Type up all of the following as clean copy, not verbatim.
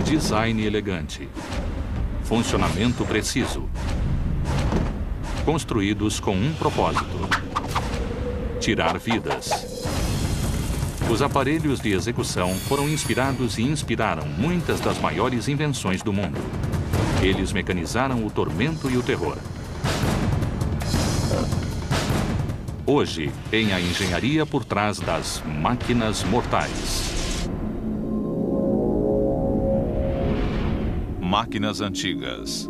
Design elegante. Funcionamento preciso. Construídos com um propósito: tirar vidas. Os aparelhos de execução foram inspirados e inspiraram muitas das maiores invenções do mundo. Eles mecanizaram o tormento e o terror. Hoje, em A Engenharia por Trás das Máquinas Mortais. Máquinas antigas.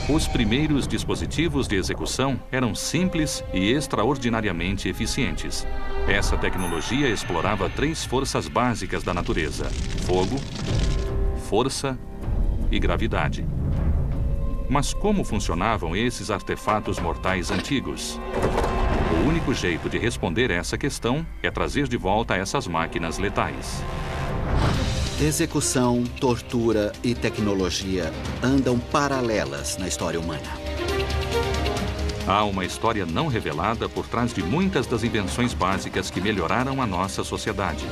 Os primeiros dispositivos de execução eram simples e extraordinariamente eficientes. Essa tecnologia explorava 3 forças básicas da natureza: fogo, força e gravidade. Mas como funcionavam esses artefatos mortais antigos? O único jeito de responder essa questão é trazer de volta essas máquinas letais. Execução, tortura e tecnologia andam paralelas na história humana. Há uma história não revelada por trás de muitas das invenções básicas que melhoraram a nossa sociedade.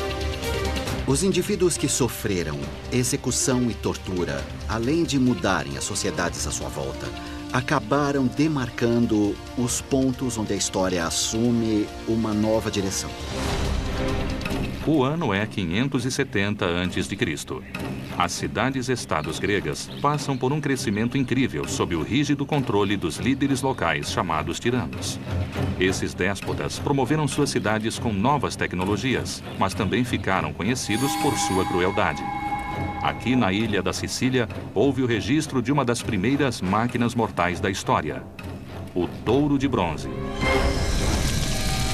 Os indivíduos que sofreram execução e tortura, além de mudarem as sociedades à sua volta, acabaram demarcando os pontos onde a história assume uma nova direção. O ano é 570 a.C. As cidades-estados gregas passam por um crescimento incrível sob o rígido controle dos líderes locais chamados tiranos. Esses déspotas promoveram suas cidades com novas tecnologias, mas também ficaram conhecidos por sua crueldade. Aqui na ilha da Sicília, houve o registro de uma das primeiras máquinas mortais da história: o touro de bronze.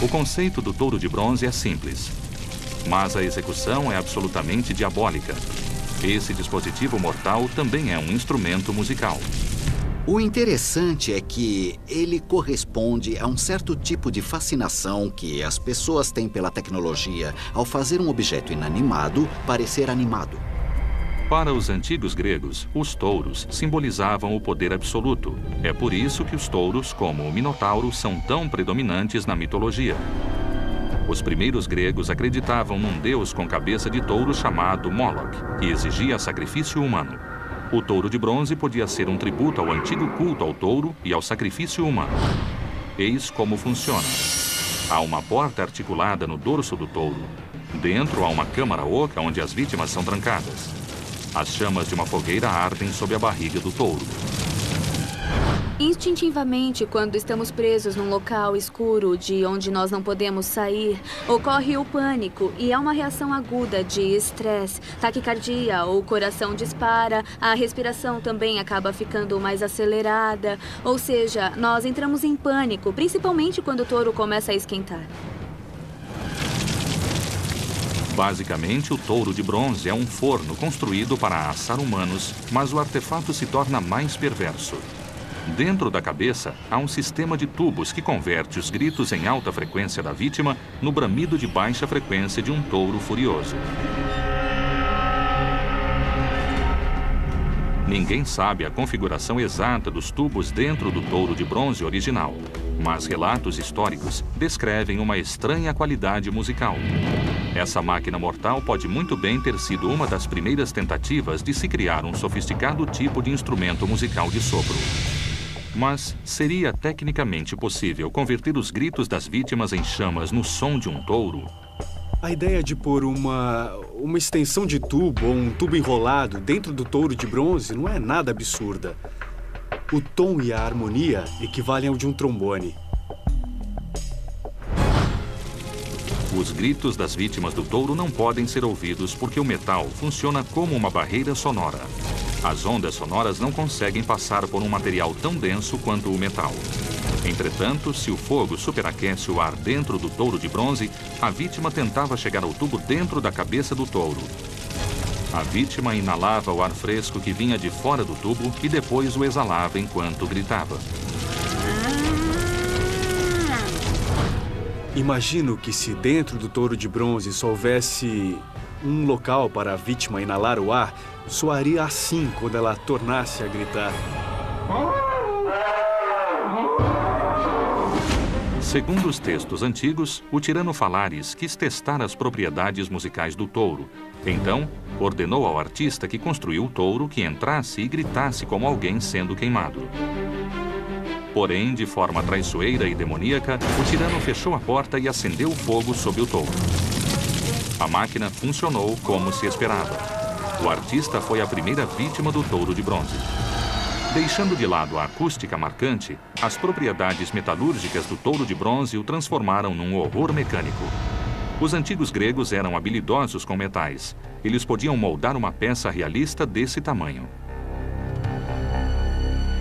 O conceito do touro de bronze é simples, mas a execução é absolutamente diabólica. Esse dispositivo mortal também é um instrumento musical. O interessante é que ele corresponde a um certo tipo de fascinação que as pessoas têm pela tecnologia ao fazer um objeto inanimado parecer animado. Para os antigos gregos, os touros simbolizavam o poder absoluto. É por isso que os touros, como o Minotauro, são tão predominantes na mitologia. Os primeiros gregos acreditavam num deus com cabeça de touro chamado Moloch, que exigia sacrifício humano. O touro de bronze podia ser um tributo ao antigo culto ao touro e ao sacrifício humano. Eis como funciona. Há uma porta articulada no dorso do touro. Dentro há uma câmara oca onde as vítimas são trancadas. As chamas de uma fogueira ardem sob a barriga do touro. Instintivamente, quando estamos presos num local escuro de onde nós não podemos sair, ocorre o pânico e há uma reação aguda de estresse, taquicardia, o coração dispara, a respiração também acaba ficando mais acelerada. Ou seja, nós entramos em pânico, principalmente quando o touro começa a esquentar. Basicamente, o touro de bronze é um forno construído para assar humanos, mas o artefato se torna mais perverso. Dentro da cabeça, há um sistema de tubos que converte os gritos em alta frequência da vítima no bramido de baixa frequência de um touro furioso. Ninguém sabe a configuração exata dos tubos dentro do touro de bronze original, mas relatos históricos descrevem uma estranha qualidade musical. Essa máquina mortal pode muito bem ter sido uma das primeiras tentativas de se criar um sofisticado tipo de instrumento musical de sopro. Mas seria tecnicamente possível converter os gritos das vítimas em chamas no som de um touro? A ideia de pôr uma extensão de tubo ou um tubo enrolado dentro do touro de bronze não é nada absurda. O tom e a harmonia equivalem ao de um trombone. Os gritos das vítimas do touro não podem ser ouvidos porque o metal funciona como uma barreira sonora. As ondas sonoras não conseguem passar por um material tão denso quanto o metal. Entretanto, se o fogo superaquece o ar dentro do touro de bronze, a vítima tentava chegar ao tubo dentro da cabeça do touro. A vítima inalava o ar fresco que vinha de fora do tubo e depois o exalava enquanto gritava. Imagino que se dentro do touro de bronze só houvesse um local para a vítima inalar o ar, soaria assim quando ela tornasse a gritar. Segundo os textos antigos, o tirano Falares quis testar as propriedades musicais do touro. Então, ordenou ao artista que construiu o touro que entrasse e gritasse como alguém sendo queimado. Porém, de forma traiçoeira e demoníaca, o tirano fechou a porta e acendeu o fogo sob o touro. A máquina funcionou como se esperava. O artista foi a primeira vítima do touro de bronze. Deixando de lado a acústica marcante, as propriedades metalúrgicas do touro de bronze o transformaram num horror mecânico. Os antigos gregos eram habilidosos com metais. Eles podiam moldar uma peça realista desse tamanho.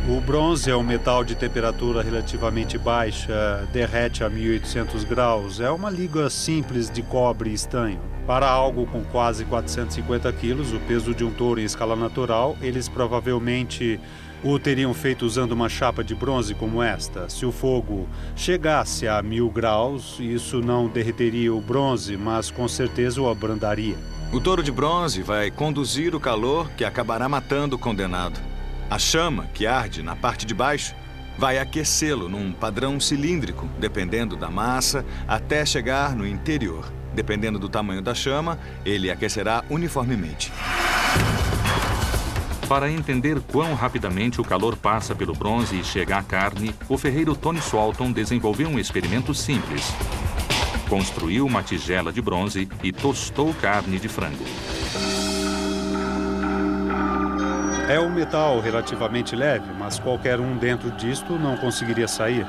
O bronze é um metal de temperatura relativamente baixa, derrete a 1800 graus. É uma liga simples de cobre e estanho. Para algo com quase 450 quilos, o peso de um touro em escala natural, eles provavelmente o teriam feito usando uma chapa de bronze como esta. Se o fogo chegasse a 1000 graus, isso não derreteria o bronze, mas com certeza o abrandaria. O touro de bronze vai conduzir o calor que acabará matando o condenado. A chama, que arde na parte de baixo, vai aquecê-lo num padrão cilíndrico, dependendo da massa, até chegar no interior. Dependendo do tamanho da chama, ele aquecerá uniformemente. Para entender quão rapidamente o calor passa pelo bronze e chega à carne, o ferreiro Tony Swalton desenvolveu um experimento simples. Construiu uma tigela de bronze e tostou carne de frango. É um metal relativamente leve, mas qualquer um dentro disto não conseguiria sair.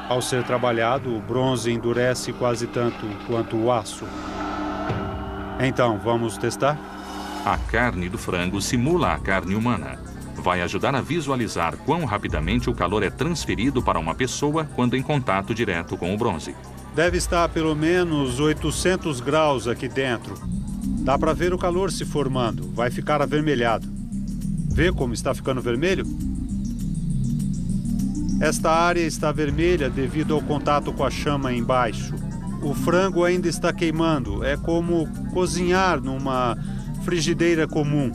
Ao ser trabalhado, o bronze endurece quase tanto quanto o aço. Então, vamos testar? A carne do frango simula a carne humana. Vai ajudar a visualizar quão rapidamente o calor é transferido para uma pessoa quando em contato direto com o bronze. Deve estar a pelo menos 800 graus aqui dentro. Dá para ver o calor se formando. Vai ficar avermelhado. Vê como está ficando vermelho? Esta área está vermelha devido ao contato com a chama embaixo. O frango ainda está queimando. É como cozinhar numa frigideira comum.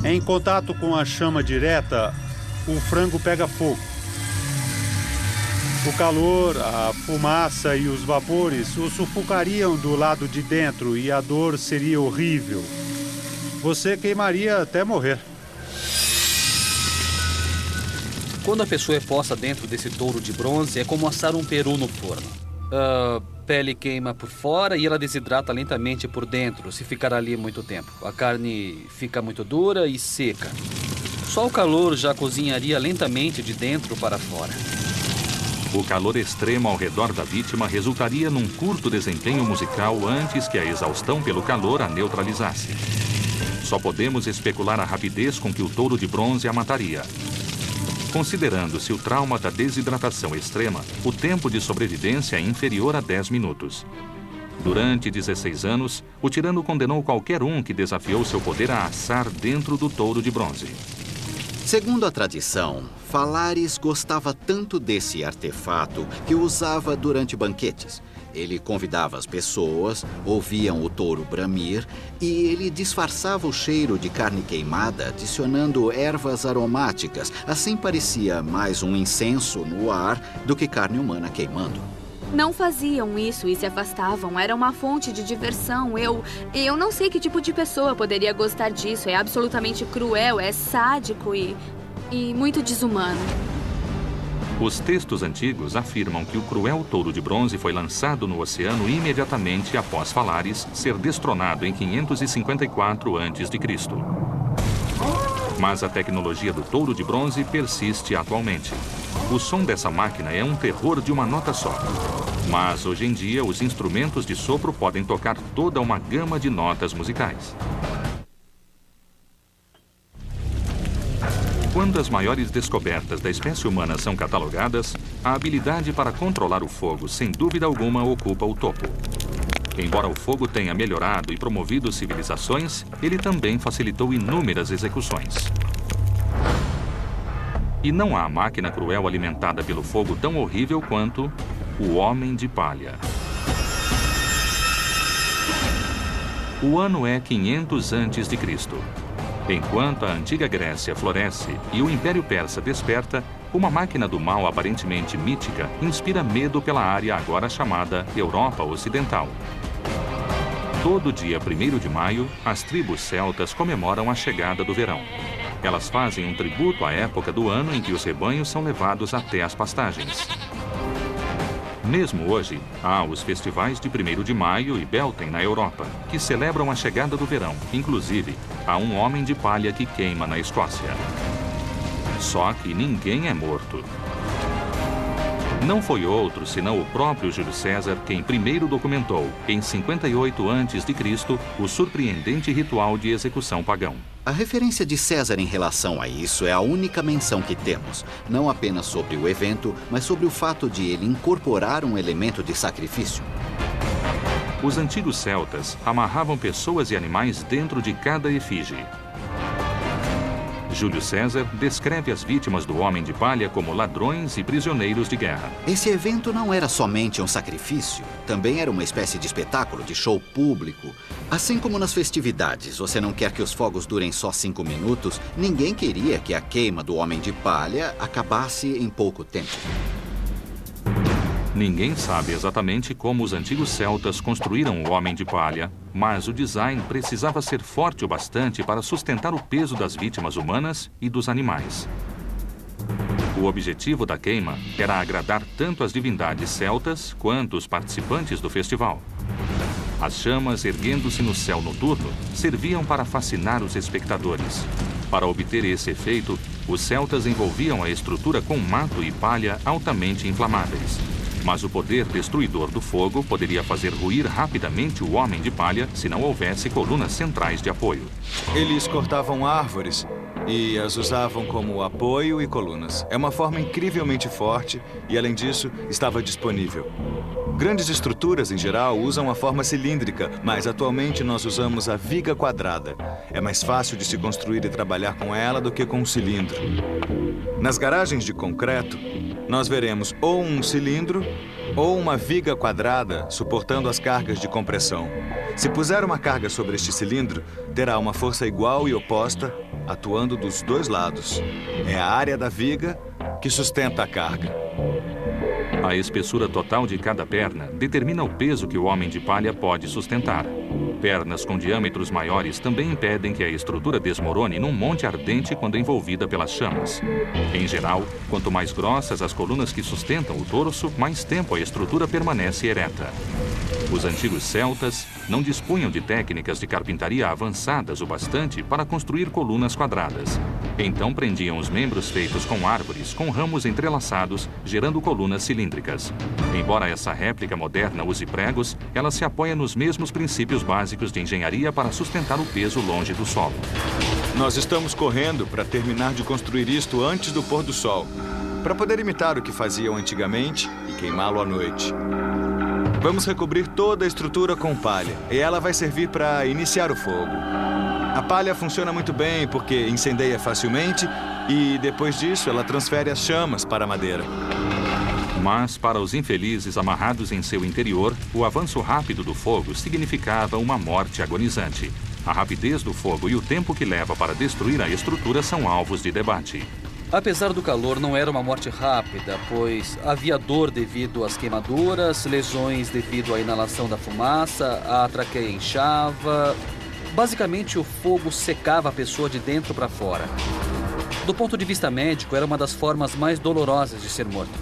Em contato com a chama direta, o frango pega fogo. O calor, a fumaça e os vapores o sufocariam do lado de dentro e a dor seria horrível. Você queimaria até morrer. Quando a pessoa é posta dentro desse touro de bronze, é como assar um peru no forno. A pele queima por fora e ela desidrata lentamente por dentro, se ficar ali muito tempo. A carne fica muito dura e seca. Só o calor já cozinharia lentamente de dentro para fora. O calor extremo ao redor da vítima resultaria num curto desempenho musical antes que a exaustão pelo calor a neutralizasse. Só podemos especular a rapidez com que o touro de bronze a mataria. Considerando-se o trauma da desidratação extrema, o tempo de sobrevivência é inferior a 10 minutos. Durante 16 anos, o tirano condenou qualquer um que desafiou seu poder a assar dentro do touro de bronze. Segundo a tradição, Falares gostava tanto desse artefato que o usava durante banquetes. Ele convidava as pessoas, ouviam o touro bramir e ele disfarçava o cheiro de carne queimada adicionando ervas aromáticas. Assim parecia mais um incenso no ar do que carne humana queimando. Não faziam isso e se afastavam. Era uma fonte de diversão. Eu não sei que tipo de pessoa poderia gostar disso. É absolutamente cruel, é sádico e muito desumano. Os textos antigos afirmam que o cruel touro de bronze foi lançado no oceano imediatamente após Falares ser destronado em 554 a.C. Mas a tecnologia do touro de bronze persiste atualmente. O som dessa máquina é um terror de uma nota só. Mas, hoje em dia, os instrumentos de sopro podem tocar toda uma gama de notas musicais. Quando as maiores descobertas da espécie humana são catalogadas, a habilidade para controlar o fogo, sem dúvida alguma, ocupa o topo. Embora o fogo tenha melhorado e promovido civilizações, ele também facilitou inúmeras execuções. E não há máquina cruel alimentada pelo fogo tão horrível quanto o Homem de Palha. O ano é 500 a.C. Enquanto a antiga Grécia floresce e o Império Persa desperta, Uma máquina do mal aparentemente mítica inspira medo pela área agora chamada Europa Ocidental. Todo dia 1º de maio, as tribos celtas comemoram a chegada do verão. Elas fazem um tributo à época do ano em que os rebanhos são levados até as pastagens. Mesmo hoje, há os festivais de 1º de maio e Beltane na Europa, que celebram a chegada do verão. Inclusive, há um homem de palha que queima na Escócia. Só que ninguém é morto. Não foi outro senão o próprio Júlio César quem primeiro documentou, em 58 a.C., o surpreendente ritual de execução pagão. A referência de César em relação a isso é a única menção que temos, não apenas sobre o evento, mas sobre o fato de ele incorporar um elemento de sacrifício. Os antigos celtas amarravam pessoas e animais dentro de cada efígie. Júlio César descreve as vítimas do Homem de Palha como ladrões e prisioneiros de guerra. Esse evento não era somente um sacrifício, também era uma espécie de espetáculo, de show público. Assim como nas festividades, você não quer que os fogos durem só 5 minutos, ninguém queria que a queima do Homem de Palha acabasse em pouco tempo. Ninguém sabe exatamente como os antigos celtas construíram o Homem de Palha, mas o design precisava ser forte o bastante para sustentar o peso das vítimas humanas e dos animais. O objetivo da queima era agradar tanto as divindades celtas quanto os participantes do festival. As chamas, erguendo-se no céu noturno, serviam para fascinar os espectadores. Para obter esse efeito, os celtas envolviam a estrutura com mato e palha altamente inflamáveis. Mas o poder destruidor do fogo poderia fazer ruir rapidamente o Homem de Palha se não houvesse colunas centrais de apoio. Eles cortavam árvores e as usavam como apoio e colunas. É uma forma incrivelmente forte e, além disso, estava disponível. Grandes estruturas, em geral, usam a forma cilíndrica, mas atualmente nós usamos a viga quadrada. É mais fácil de se construir e trabalhar com ela do que com um cilindro. Nas garagens de concreto, nós veremos ou um cilindro ou uma viga quadrada suportando as cargas de compressão. Se puser uma carga sobre este cilindro, terá uma força igual e oposta, atuando dos dois lados. É a área da viga que sustenta a carga. A espessura total de cada perna determina o peso que o Homem de Palha pode sustentar. Pernas com diâmetros maiores também impedem que a estrutura desmorone num monte ardente quando envolvida pelas chamas. Em geral, quanto mais grossas as colunas que sustentam o torso, mais tempo a estrutura permanece ereta. Os antigos celtas não dispunham de técnicas de carpintaria avançadas o bastante para construir colunas quadradas. Então prendiam os membros feitos com árvores, com ramos entrelaçados, gerando colunas cilíndricas. Embora essa réplica moderna use pregos, ela se apoia nos mesmos princípios básicos de engenharia para sustentar o peso longe do solo. Nós estamos correndo para terminar de construir isto antes do pôr do sol, para poder imitar o que faziam antigamente e queimá-lo à noite. Vamos recobrir toda a estrutura com palha, e ela vai servir para iniciar o fogo. A palha funciona muito bem porque incendeia facilmente e, depois disso, ela transfere as chamas para a madeira. Mas, para os infelizes amarrados em seu interior, o avanço rápido do fogo significava uma morte agonizante. A rapidez do fogo e o tempo que leva para destruir a estrutura são alvos de debate. Apesar do calor, não era uma morte rápida, pois havia dor devido às queimaduras, lesões devido à inalação da fumaça, a traqueia inchava. Basicamente, o fogo secava a pessoa de dentro para fora. Do ponto de vista médico, era uma das formas mais dolorosas de ser morto.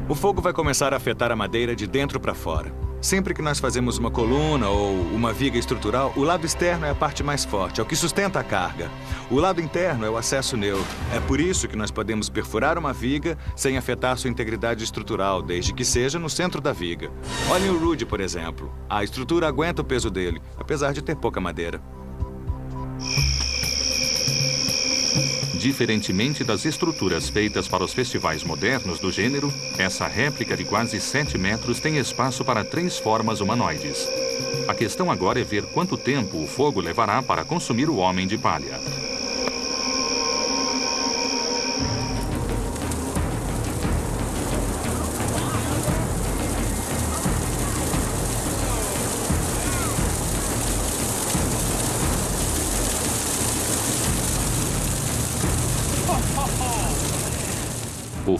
O fogo vai começar a afetar a madeira de dentro para fora. Sempre que nós fazemos uma coluna ou uma viga estrutural, o lado externo é a parte mais forte, é o que sustenta a carga. O lado interno é o acesso neutro. É por isso que nós podemos perfurar uma viga sem afetar sua integridade estrutural, desde que seja no centro da viga. Olhem o Rude, por exemplo. A estrutura aguenta o peso dele, apesar de ter pouca madeira. Diferentemente das estruturas feitas para os festivais modernos do gênero, essa réplica de quase 7 metros tem espaço para 3 formas humanoides. A questão agora é ver quanto tempo o fogo levará para consumir o Homem de Palha.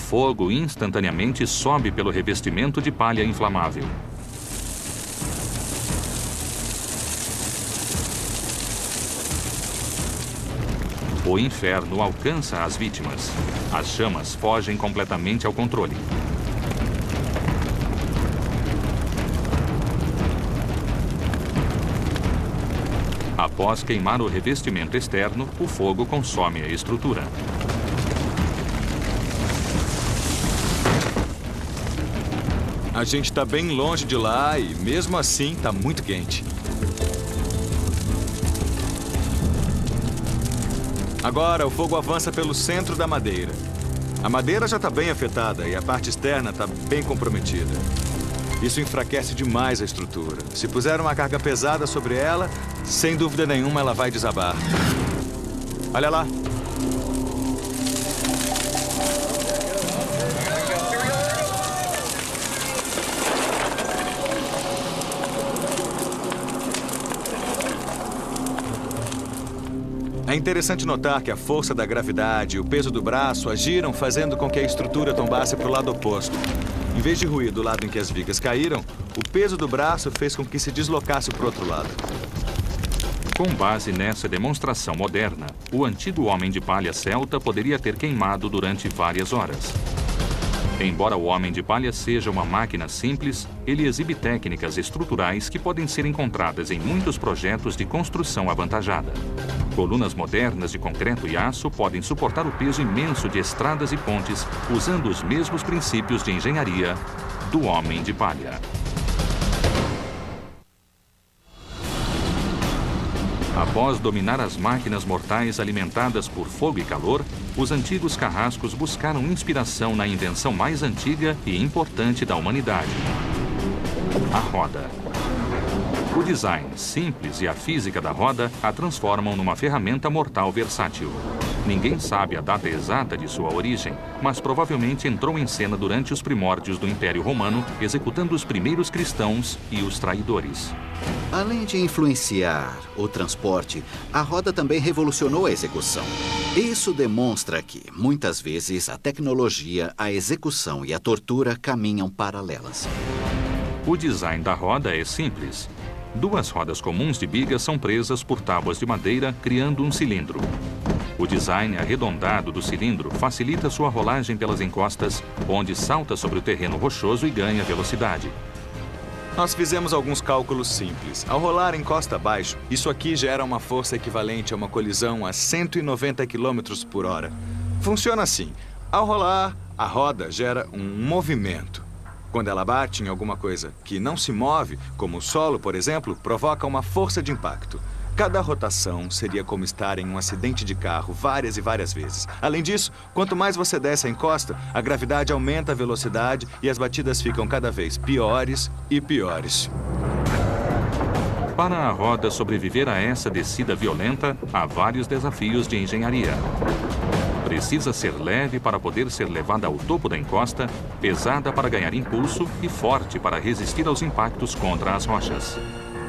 fogo instantaneamente sobe pelo revestimento de palha inflamável. O inferno alcança as vítimas. As chamas fogem completamente ao controle. Após queimar o revestimento externo, o fogo consome a estrutura. A gente está bem longe de lá e, mesmo assim, está muito quente. Agora, o fogo avança pelo centro da madeira. A madeira já está bem afetada e a parte externa está bem comprometida. Isso enfraquece demais a estrutura. Se puser uma carga pesada sobre ela, sem dúvida nenhuma ela vai desabar. Olha lá. É interessante notar que a força da gravidade e o peso do braço agiram fazendo com que a estrutura tombasse para o lado oposto. Em vez de ruir do lado em que as vigas caíram, o peso do braço fez com que se deslocasse para o outro lado. Com base nessa demonstração moderna, o antigo homem de palha celta poderia ter queimado durante várias horas. Embora o homem de palha seja uma máquina simples, ele exibe técnicas estruturais que podem ser encontradas em muitos projetos de construção avantajada. Colunas modernas de concreto e aço podem suportar o peso imenso de estradas e pontes usando os mesmos princípios de engenharia do homem de palha. Após dominar as máquinas mortais alimentadas por fogo e calor, os antigos carrascos buscaram inspiração na invenção mais antiga e importante da humanidade: a roda. O design simples e a física da roda a transformam numa ferramenta mortal versátil. Ninguém sabe a data exata de sua origem, mas provavelmente entrou em cena durante os primórdios do Império Romano, executando os primeiros cristãos e os traidores. Além de influenciar o transporte, a roda também revolucionou a execução. Isso demonstra que, muitas vezes, a tecnologia, a execução e a tortura caminham paralelas. O design da roda é simples. Duas rodas comuns de biga são presas por tábuas de madeira, criando um cilindro. O design arredondado do cilindro facilita sua rolagem pelas encostas, onde salta sobre o terreno rochoso e ganha velocidade. Nós fizemos alguns cálculos simples. Ao rolar encosta abaixo, isso aqui gera uma força equivalente a uma colisão a 190 km por hora. Funciona assim. Ao rolar, a roda gera um movimento. Quando ela bate em alguma coisa que não se move, como o solo, por exemplo, provoca uma força de impacto. Cada rotação seria como estar em um acidente de carro várias e várias vezes. Além disso, quanto mais você desce a encosta, a gravidade aumenta a velocidade e as batidas ficam cada vez piores e piores. Para a roda sobreviver a essa descida violenta, há vários desafios de engenharia. Precisa ser leve para poder ser levada ao topo da encosta, pesada para ganhar impulso e forte para resistir aos impactos contra as rochas.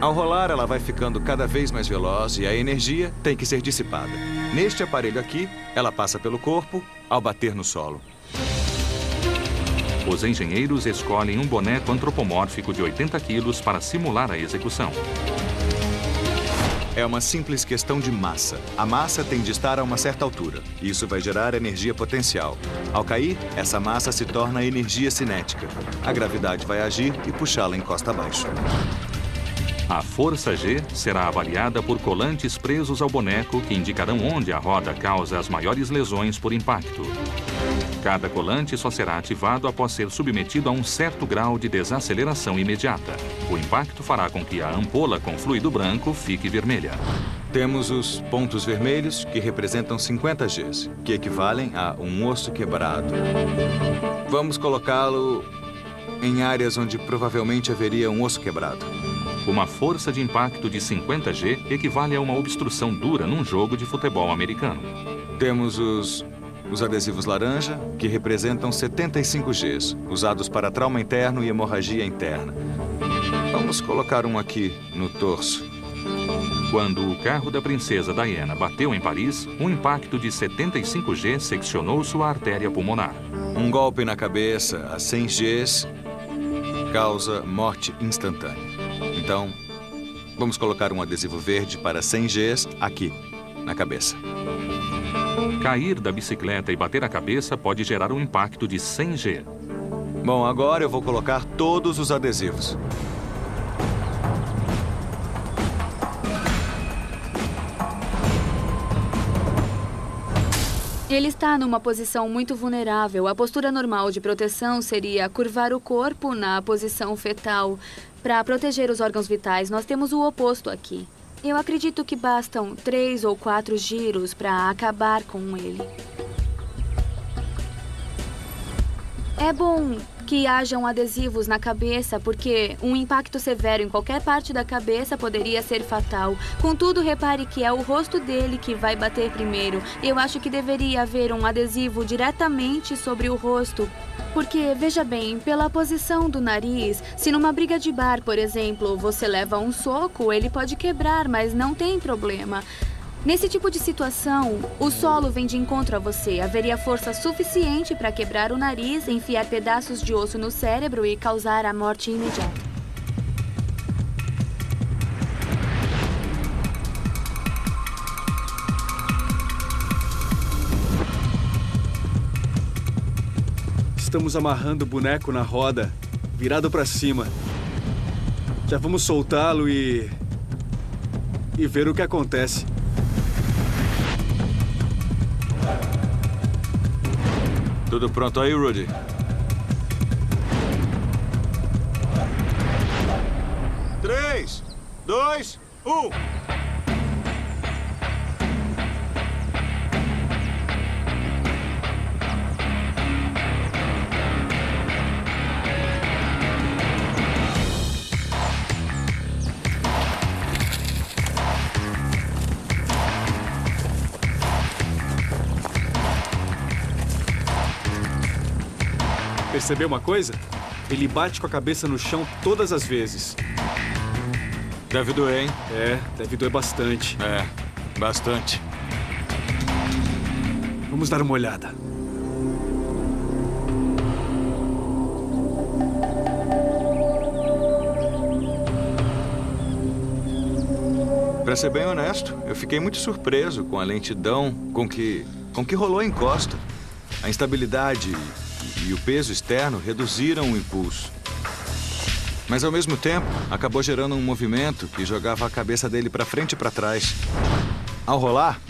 Ao rolar, ela vai ficando cada vez mais veloz e a energia tem que ser dissipada. Neste aparelho aqui, ela passa pelo corpo ao bater no solo. Os engenheiros escolhem um boneco antropomórfico de 80 quilos para simular a execução. É uma simples questão de massa. A massa tem de estar a uma certa altura. Isso vai gerar energia potencial. Ao cair, essa massa se torna energia cinética. A gravidade vai agir e puxá-la encosta abaixo. A força G será avaliada por colantes presos ao boneco que indicarão onde a roda causa as maiores lesões por impacto. Cada colante só será ativado após ser submetido a um certo grau de desaceleração imediata. O impacto fará com que a ampola com fluido branco fique vermelha. Temos os pontos vermelhos, que representam 50 Gs, que equivalem a um osso quebrado. Vamos colocá-lo em áreas onde provavelmente haveria um osso quebrado. Uma força de impacto de 50 G equivale a uma obstrução dura num jogo de futebol americano. Temos os adesivos laranja, que representam 75 Gs, usados para trauma interno e hemorragia interna. Vamos colocar um aqui no torso. Quando o carro da princesa Diana bateu em Paris, um impacto de 75G seccionou sua artéria pulmonar. Um golpe na cabeça a 100 Gs causa morte instantânea. Então, vamos colocar um adesivo verde para 100 Gs aqui, na cabeça. Cair da bicicleta e bater a cabeça pode gerar um impacto de 100G. Bom, agora eu vou colocar todos os adesivos. Ele está numa posição muito vulnerável. A postura normal de proteção seria curvar o corpo na posição fetal. Para proteger os órgãos vitais, nós temos o oposto aqui. Eu acredito que bastam 3 ou 4 giros para acabar com ele. É bom que hajam adesivos na cabeça, porque um impacto severo em qualquer parte da cabeça poderia ser fatal. Contudo, repare que é o rosto dele que vai bater primeiro. Eu acho que deveria haver um adesivo diretamente sobre o rosto. Porque, veja bem, pela posição do nariz, se numa briga de bar, por exemplo, você leva um soco, ele pode quebrar, mas não tem problema. Nesse tipo de situação, o solo vem de encontro a você. Haveria força suficiente para quebrar o nariz, enfiar pedaços de osso no cérebro e causar a morte imediata. Estamos amarrando o boneco na roda, virado para cima. Já vamos soltá-lo e ver o que acontece. Tudo pronto aí, Rudy? Três, 2, 1. Percebeu uma coisa? Ele bate com a cabeça no chão todas as vezes. Deve doer, hein? É, deve doer bastante. É, bastante. Vamos dar uma olhada. Pra ser bem honesto, eu fiquei muito surpreso com a lentidão com que rolou a encosta. A instabilidade e o peso externo reduziram o impulso. Mas, ao mesmo tempo, acabou gerando um movimento que jogava a cabeça dele para frente e para trás. Ao rolar,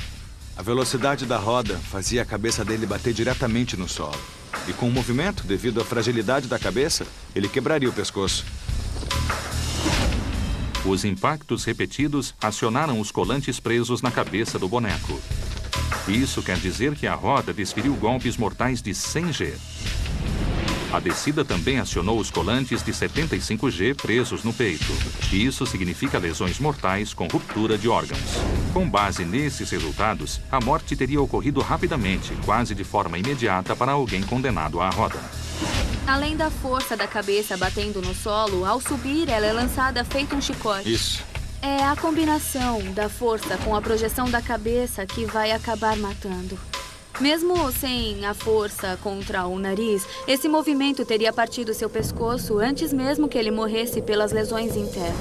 a velocidade da roda fazia a cabeça dele bater diretamente no solo. E com o movimento, devido à fragilidade da cabeça, ele quebraria o pescoço. Os impactos repetidos acionaram os colantes presos na cabeça do boneco. Isso quer dizer que a roda desferiu golpes mortais de 100G. A descida também acionou os colantes de 75G presos no peito. E isso significa lesões mortais com ruptura de órgãos. Com base nesses resultados, a morte teria ocorrido rapidamente, quase de forma imediata para alguém condenado à roda. Além da força da cabeça batendo no solo, ao subir ela é lançada feito um chicote. Isso. É a combinação da força com a projeção da cabeça que vai acabar matando. Mesmo sem a força contra o nariz, esse movimento teria partido seu pescoço antes mesmo que ele morresse pelas lesões internas.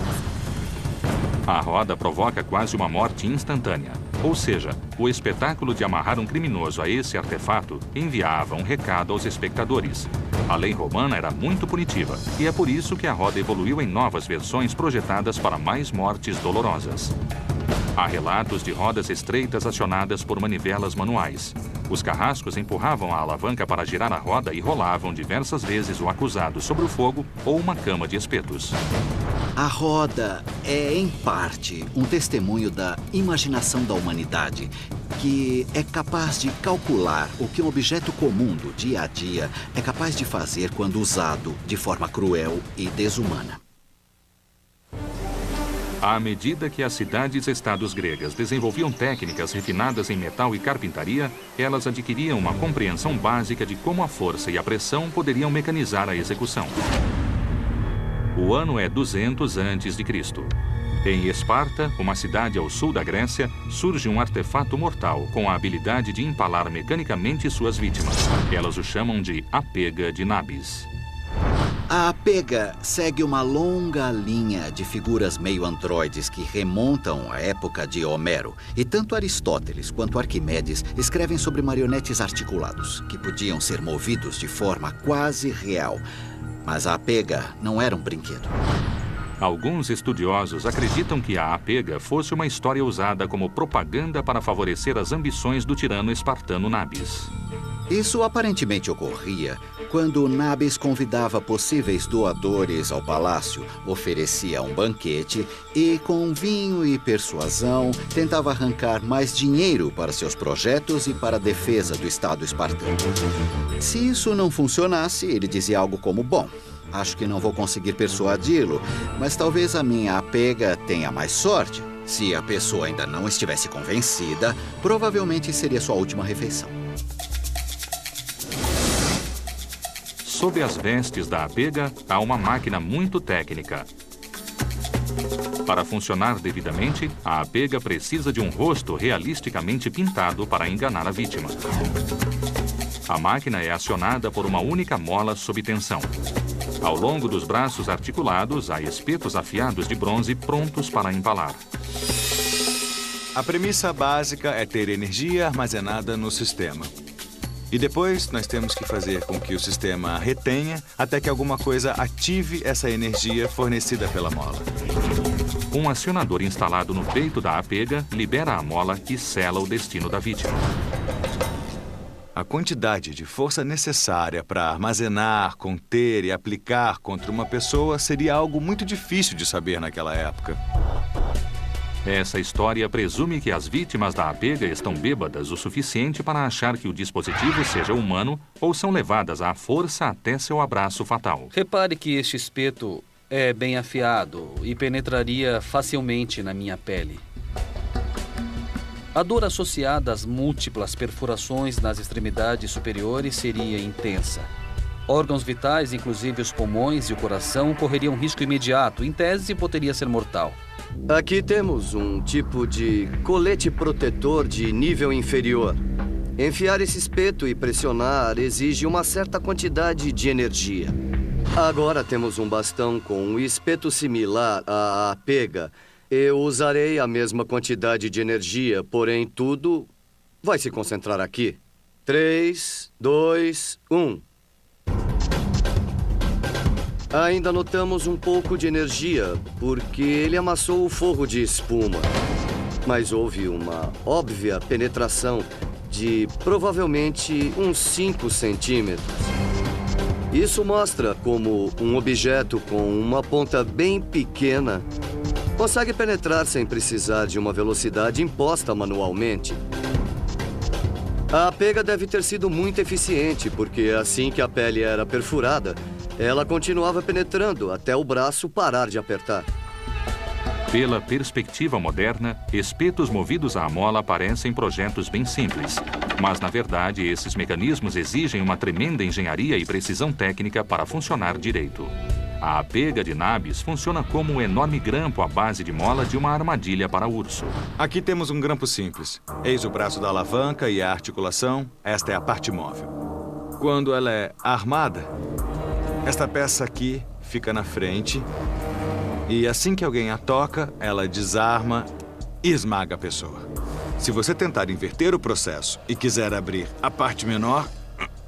A roda provoca quase uma morte instantânea. Ou seja, o espetáculo de amarrar um criminoso a esse artefato enviava um recado aos espectadores. A lei romana era muito punitiva, e é por isso que a roda evoluiu em novas versões projetadas para mais mortes dolorosas. Há relatos de rodas estreitas acionadas por manivelas manuais. Os carrascos empurravam a alavanca para girar a roda e rolavam diversas vezes o acusado sobre o fogo ou uma cama de espetos. A roda é, em parte, um testemunho da imaginação da humanidade, que é capaz de calcular o que um objeto comum do dia a dia é capaz de fazer quando usado de forma cruel e desumana. À medida que as cidades-estados gregas desenvolviam técnicas refinadas em metal e carpintaria, elas adquiriam uma compreensão básica de como a força e a pressão poderiam mecanizar a execução. O ano é 200 a.C. Em Esparta, uma cidade ao sul da Grécia, surge um artefato mortal com a habilidade de empalar mecanicamente suas vítimas. Elas o chamam de Apega de Nabis. A Apega segue uma longa linha de figuras meio androides que remontam à época de Homero. E tanto Aristóteles quanto Arquimedes escrevem sobre marionetes articulados, que podiam ser movidos de forma quase real. Mas a Apega não era um brinquedo. Alguns estudiosos acreditam que a Apega fosse uma história usada como propaganda para favorecer as ambições do tirano espartano Nabis. Isso aparentemente ocorria quando Nabis convidava possíveis doadores ao palácio, oferecia um banquete e, com vinho e persuasão, tentava arrancar mais dinheiro para seus projetos e para a defesa do Estado espartano. Se isso não funcionasse, ele dizia algo como: bom, acho que não vou conseguir persuadi-lo, mas talvez a minha Apega tenha mais sorte. Se a pessoa ainda não estivesse convencida, provavelmente seria sua última refeição. Sob as vestes da Apega, há uma máquina muito técnica. Para funcionar devidamente, a Apega precisa de um rosto realisticamente pintado para enganar a vítima. A máquina é acionada por uma única mola sob tensão. Ao longo dos braços articulados, há espetos afiados de bronze prontos para empalar. A premissa básica é ter energia armazenada no sistema. E depois nós temos que fazer com que o sistema retenha até que alguma coisa ative essa energia fornecida pela mola. Um acionador instalado no peito da Apega libera a mola e sela o destino da vítima. A quantidade de força necessária para armazenar, conter e aplicar contra uma pessoa seria algo muito difícil de saber naquela época. Essa história presume que as vítimas da Apega estão bêbadas o suficiente para achar que o dispositivo seja humano ou são levadas à força até seu abraço fatal. Repare que este espeto é bem afiado e penetraria facilmente na minha pele. A dor associada às múltiplas perfurações nas extremidades superiores seria intensa. Órgãos vitais, inclusive os pulmões e o coração, correriam risco imediato. Em tese, poderia ser mortal. Aqui temos um tipo de colete protetor de nível inferior. Enfiar esse espeto e pressionar exige uma certa quantidade de energia. Agora temos um bastão com um espeto similar à Apega. Eu usarei a mesma quantidade de energia, porém tudo vai se concentrar aqui. 3, 2, 1. Ainda notamos um pouco de energia, porque ele amassou o forro de espuma. Mas houve uma óbvia penetração de provavelmente uns 5 centímetros. Isso mostra como um objeto com uma ponta bem pequena consegue penetrar sem precisar de uma velocidade imposta manualmente. A Apega deve ter sido muito eficiente, porque assim que a pele era perfurada, ela continuava penetrando até o braço parar de apertar. Pela perspectiva moderna, espetos movidos à mola parecem projetos bem simples. Mas, na verdade, esses mecanismos exigem uma tremenda engenharia e precisão técnica para funcionar direito. A Apega de Nabis funciona como um enorme grampo à base de mola de uma armadilha para urso. Aqui temos um grampo simples. Eis o braço da alavanca e a articulação. Esta é a parte móvel. Quando ela é armada, esta peça aqui fica na frente e assim que alguém a toca, ela desarma e esmaga a pessoa. Se você tentar inverter o processo e quiser abrir a parte menor,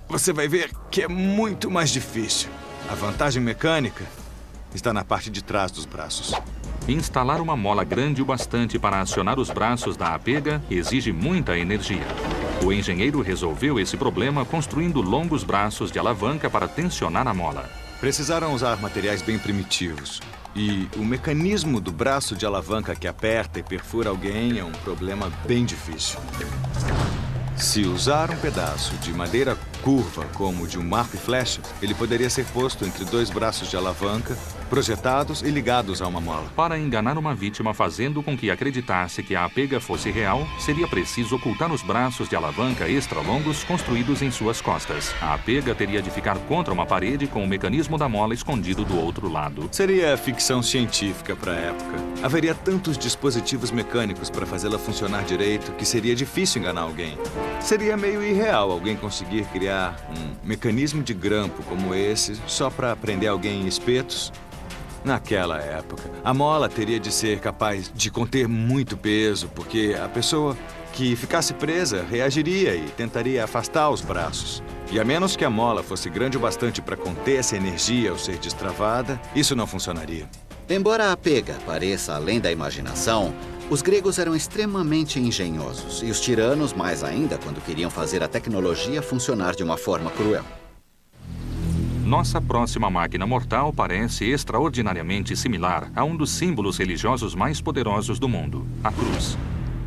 você vai ver que é muito mais difícil. A vantagem mecânica está na parte de trás dos braços. Instalar uma mola grande o bastante para acionar os braços da Apega exige muita energia. O engenheiro resolveu esse problema construindo longos braços de alavanca para tensionar a mola. Precisaram usar materiais bem primitivos. E o mecanismo do braço de alavanca que aperta e perfura alguém é um problema bem difícil. Se usar um pedaço de madeira curva, como de um arco e flecha, ele poderia ser posto entre 2 braços de alavanca, projetados e ligados a uma mola. Para enganar uma vítima fazendo com que acreditasse que a pega fosse real, seria preciso ocultar os braços de alavanca extra-longos construídos em suas costas. A pega teria de ficar contra uma parede com o mecanismo da mola escondido do outro lado. Seria ficção científica para a época. Haveria tantos dispositivos mecânicos para fazê-la funcionar direito que seria difícil enganar alguém. Seria meio irreal alguém conseguir criar um mecanismo de grampo como esse só para prender alguém em espetos. Naquela época, a mola teria de ser capaz de conter muito peso, porque a pessoa que ficasse presa reagiria e tentaria afastar os braços. E a menos que a mola fosse grande o bastante para conter essa energia ao ser destravada, isso não funcionaria. Embora a pega pareça além da imaginação, os gregos eram extremamente engenhosos e os tiranos mais ainda quando queriam fazer a tecnologia funcionar de uma forma cruel. Nossa próxima máquina mortal parece extraordinariamente similar a um dos símbolos religiosos mais poderosos do mundo, a cruz.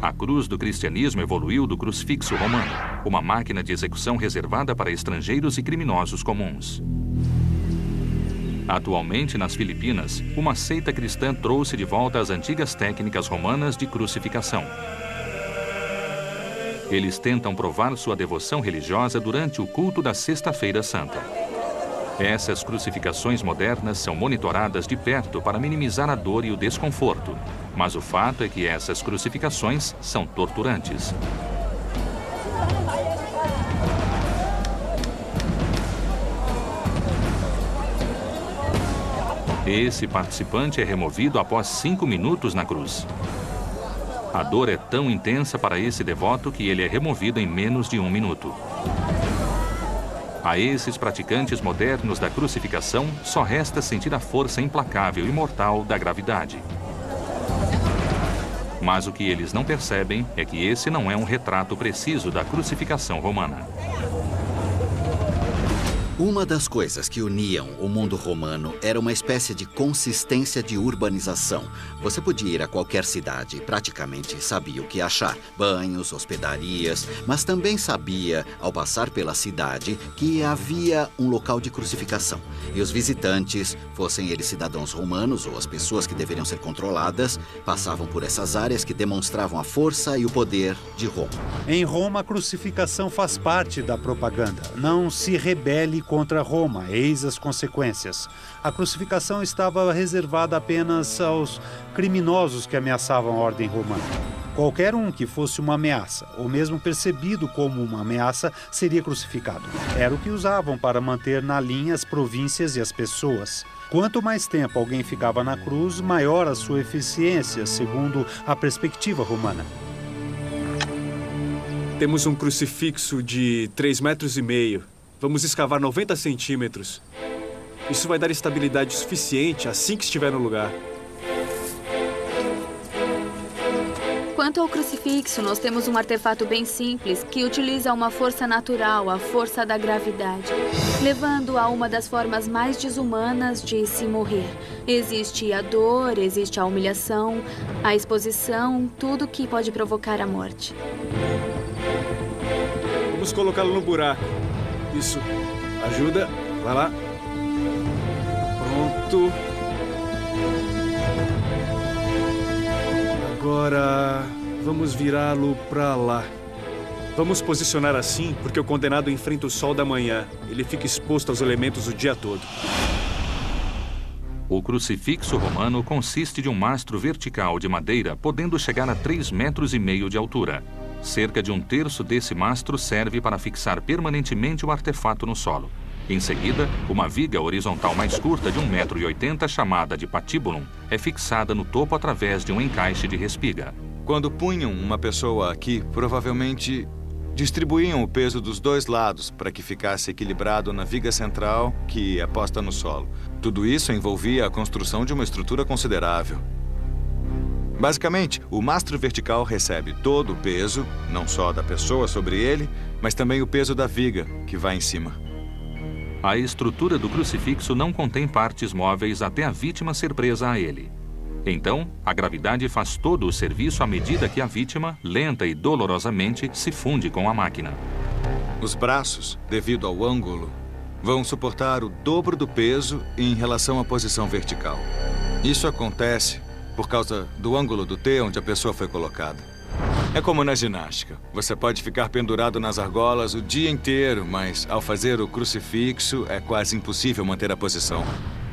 A cruz do cristianismo evoluiu do crucifixo romano, uma máquina de execução reservada para estrangeiros e criminosos comuns. Atualmente, nas Filipinas, uma seita cristã trouxe de volta as antigas técnicas romanas de crucificação. Eles tentam provar sua devoção religiosa durante o culto da Sexta-feira Santa. Essas crucificações modernas são monitoradas de perto para minimizar a dor e o desconforto. Mas o fato é que essas crucificações são torturantes. Esse participante é removido após 5 minutos na cruz. A dor é tão intensa para esse devoto que ele é removido em menos de 1 minuto. A esses praticantes modernos da crucificação, só resta sentir a força implacável e mortal da gravidade. Mas o que eles não percebem é que esse não é um retrato preciso da crucificação romana. Uma das coisas que uniam o mundo romano era uma espécie de consistência de urbanização. Você podia ir a qualquer cidade e praticamente sabia o que achar. Banhos, hospedarias, mas também sabia, ao passar pela cidade, que havia um local de crucificação. E os visitantes, fossem eles cidadãos romanos ou as pessoas que deveriam ser controladas, passavam por essas áreas que demonstravam a força e o poder de Roma. Em Roma, a crucificação faz parte da propaganda. Não se rebele contra Roma, eis as consequências. A crucificação estava reservada apenas aos criminosos que ameaçavam a ordem romana. Qualquer um que fosse uma ameaça, ou mesmo percebido como uma ameaça, seria crucificado. Era o que usavam para manter na linha as províncias e as pessoas. Quanto mais tempo alguém ficava na cruz, maior a sua eficiência, segundo a perspectiva romana. Temos um crucifixo de 3,5 metros. Vamos escavar 90 centímetros. Isso vai dar estabilidade suficiente assim que estiver no lugar. Quanto ao crucifixo, nós temos um artefato bem simples que utiliza uma força natural, a força da gravidade, levando a uma das formas mais desumanas de se morrer. Existe a dor, existe a humilhação, a exposição, tudo que pode provocar a morte. Vamos colocá-lo no buraco. Isso. Ajuda. Vai lá. Pronto. Agora, vamos virá-lo para lá. Vamos posicionar assim, porque o condenado enfrenta o sol da manhã. Ele fica exposto aos elementos o dia todo. O crucifixo romano consiste de um mastro vertical de madeira, podendo chegar a 3,5 metros de altura. Cerca de 1/3 desse mastro serve para fixar permanentemente o artefato no solo. Em seguida, uma viga horizontal mais curta de 1,80 m, chamada de patíbulum, é fixada no topo através de um encaixe de respiga. Quando punham uma pessoa aqui, provavelmente distribuíam o peso dos 2 lados para que ficasse equilibrado na viga central que é posta no solo. Tudo isso envolvia a construção de uma estrutura considerável. Basicamente, o mastro vertical recebe todo o peso, não só da pessoa sobre ele, mas também o peso da viga que vai em cima. A estrutura do crucifixo não contém partes móveis até a vítima ser presa a ele. Então, a gravidade faz todo o serviço à medida que a vítima, lenta e dolorosamente, se funde com a máquina. Os braços, devido ao ângulo, vão suportar o dobro do peso em relação à posição vertical. Isso acontece por causa do ângulo do T onde a pessoa foi colocada. É como na ginástica. Você pode ficar pendurado nas argolas o dia inteiro, mas ao fazer o crucifixo é quase impossível manter a posição.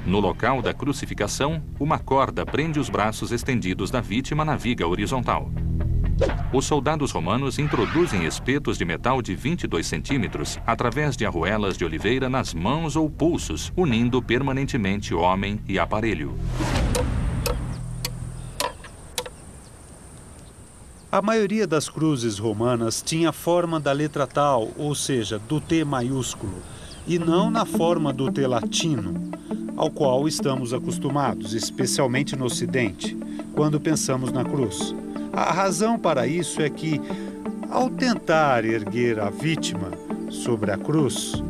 No local da crucificação, uma corda prende os braços estendidos da vítima na viga horizontal. Os soldados romanos introduzem espetos de metal de 22 centímetros através de arruelas de oliveira nas mãos ou pulsos, unindo permanentemente homem e aparelho. A maioria das cruzes romanas tinha a forma da letra tal, ou seja, do T maiúsculo, e não na forma do T latino, ao qual estamos acostumados, especialmente no Ocidente, quando pensamos na cruz. A razão para isso é que, ao tentar erguer a vítima sobre a cruz,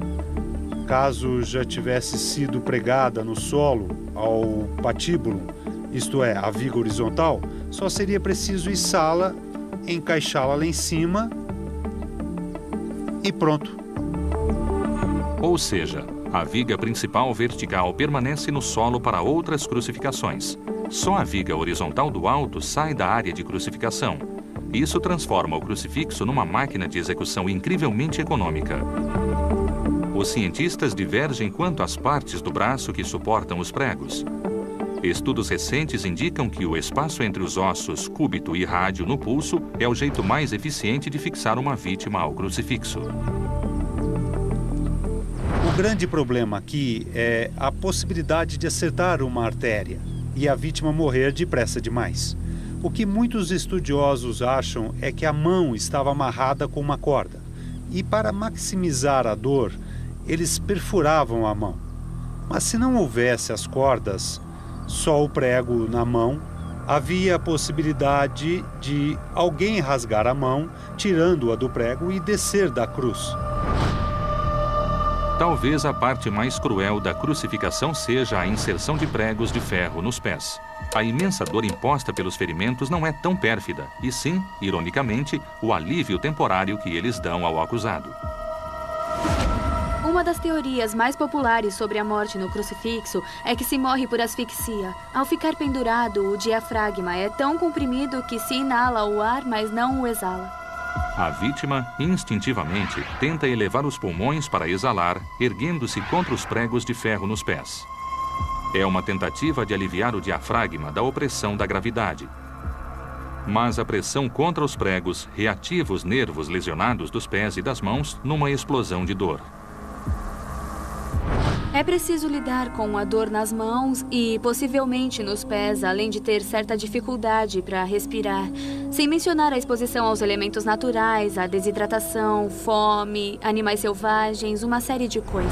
caso já tivesse sido pregada no solo ao patíbulo, isto é, a viga horizontal, só seria preciso içá-la, encaixá-la lá em cima e pronto. Ou seja, a viga principal vertical permanece no solo para outras crucificações. Só a viga horizontal do alto sai da área de crucificação. Isso transforma o crucifixo numa máquina de execução incrivelmente econômica. Os cientistas divergem quanto às partes do braço que suportam os pregos. Estudos recentes indicam que o espaço entre os ossos cúbito e rádio no pulso é o jeito mais eficiente de fixar uma vítima ao crucifixo. O grande problema aqui é a possibilidade de acertar uma artéria e a vítima morrer depressa demais. O que muitos estudiosos acham é que a mão estava amarrada com uma corda e, para maximizar a dor, eles perfuravam a mão. Mas se não houvesse as cordas, só o prego na mão, havia a possibilidade de alguém rasgar a mão, tirando-a do prego e descer da cruz. Talvez a parte mais cruel da crucificação seja a inserção de pregos de ferro nos pés. A imensa dor imposta pelos ferimentos não é tão pérfida, e sim, ironicamente, o alívio temporário que eles dão ao acusado. Uma das teorias mais populares sobre a morte no crucifixo é que se morre por asfixia. Ao ficar pendurado, o diafragma é tão comprimido que se inala o ar, mas não o exala. A vítima, instintivamente, tenta elevar os pulmões para exalar, erguendo-se contra os pregos de ferro nos pés. É uma tentativa de aliviar o diafragma da opressão da gravidade. Mas a pressão contra os pregos reativa os nervos lesionados dos pés e das mãos numa explosão de dor. É preciso lidar com a dor nas mãos e, possivelmente, nos pés, além de ter certa dificuldade para respirar. Sem mencionar a exposição aos elementos naturais, a desidratação, fome, animais selvagens, uma série de coisas.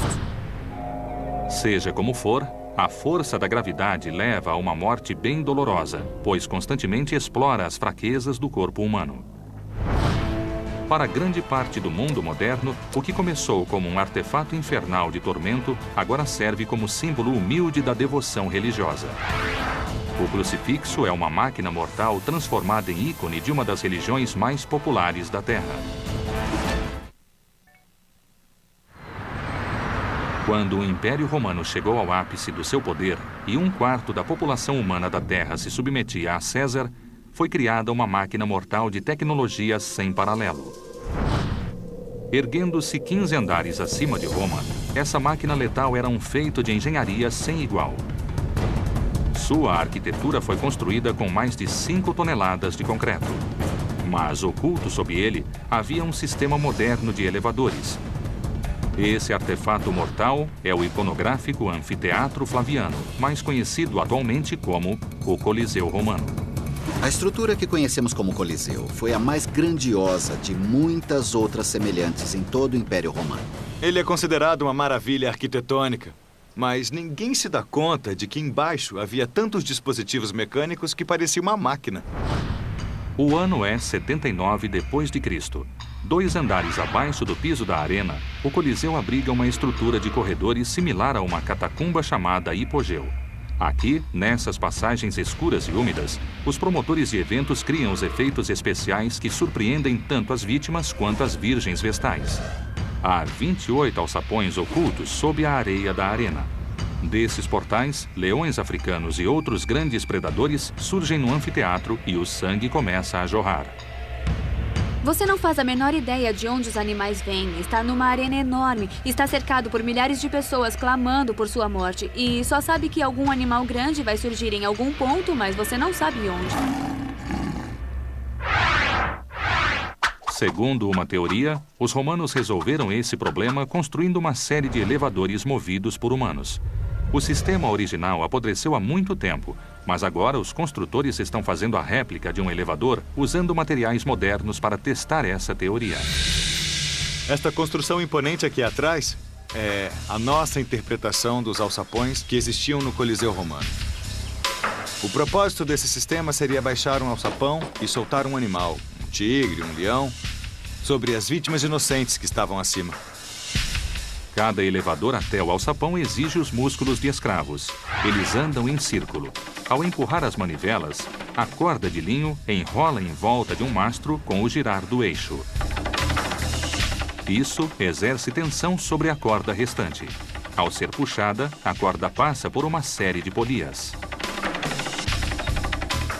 Seja como for, a força da gravidade leva a uma morte bem dolorosa, pois constantemente explora as fraquezas do corpo humano. Para grande parte do mundo moderno, o que começou como um artefato infernal de tormento, agora serve como símbolo humilde da devoção religiosa. O crucifixo é uma máquina mortal transformada em ícone de uma das religiões mais populares da Terra. Quando o Império Romano chegou ao ápice do seu poder e 1/4 da população humana da Terra se submetia a César, foi criada uma máquina mortal de tecnologia sem paralelo. Erguendo-se 15 andares acima de Roma, essa máquina letal era um feito de engenharia sem igual. Sua arquitetura foi construída com mais de 5 toneladas de concreto. Mas oculto sob ele havia um sistema moderno de elevadores. Esse artefato mortal é o iconográfico Anfiteatro Flaviano, mais conhecido atualmente como o Coliseu Romano. A estrutura que conhecemos como Coliseu foi a mais grandiosa de muitas outras semelhantes em todo o Império Romano. Ele é considerado uma maravilha arquitetônica, mas ninguém se dá conta de que embaixo havia tantos dispositivos mecânicos que parecia uma máquina. O ano é 79 d.C. 2 andares abaixo do piso da arena, o Coliseu abriga uma estrutura de corredores similar a uma catacumba chamada hipogeu. Aqui, nessas passagens escuras e úmidas, os promotores de eventos criam os efeitos especiais que surpreendem tanto as vítimas quanto as virgens vestais. Há 28 alçapões ocultos sob a areia da arena. Desses portais, leões africanos e outros grandes predadores surgem no anfiteatro e o sangue começa a jorrar. Você não faz a menor ideia de onde os animais vêm. Está numa arena enorme, está cercado por milhares de pessoas clamando por sua morte. E só sabe que algum animal grande vai surgir em algum ponto, mas você não sabe onde. Segundo uma teoria, os romanos resolveram esse problema construindo uma série de elevadores movidos por humanos. O sistema original apodreceu há muito tempo, mas agora os construtores estão fazendo a réplica de um elevador usando materiais modernos para testar essa teoria. Esta construção imponente aqui atrás é a nossa interpretação dos alçapões que existiam no Coliseu Romano. O propósito desse sistema seria baixar um alçapão e soltar um animal, um tigre, um leão, sobre as vítimas inocentes que estavam acima. Cada elevador até o alçapão exige os músculos de escravos. Eles andam em círculo. Ao empurrar as manivelas, a corda de linho enrola em volta de um mastro com o girar do eixo. Isso exerce tensão sobre a corda restante. Ao ser puxada, a corda passa por uma série de polias.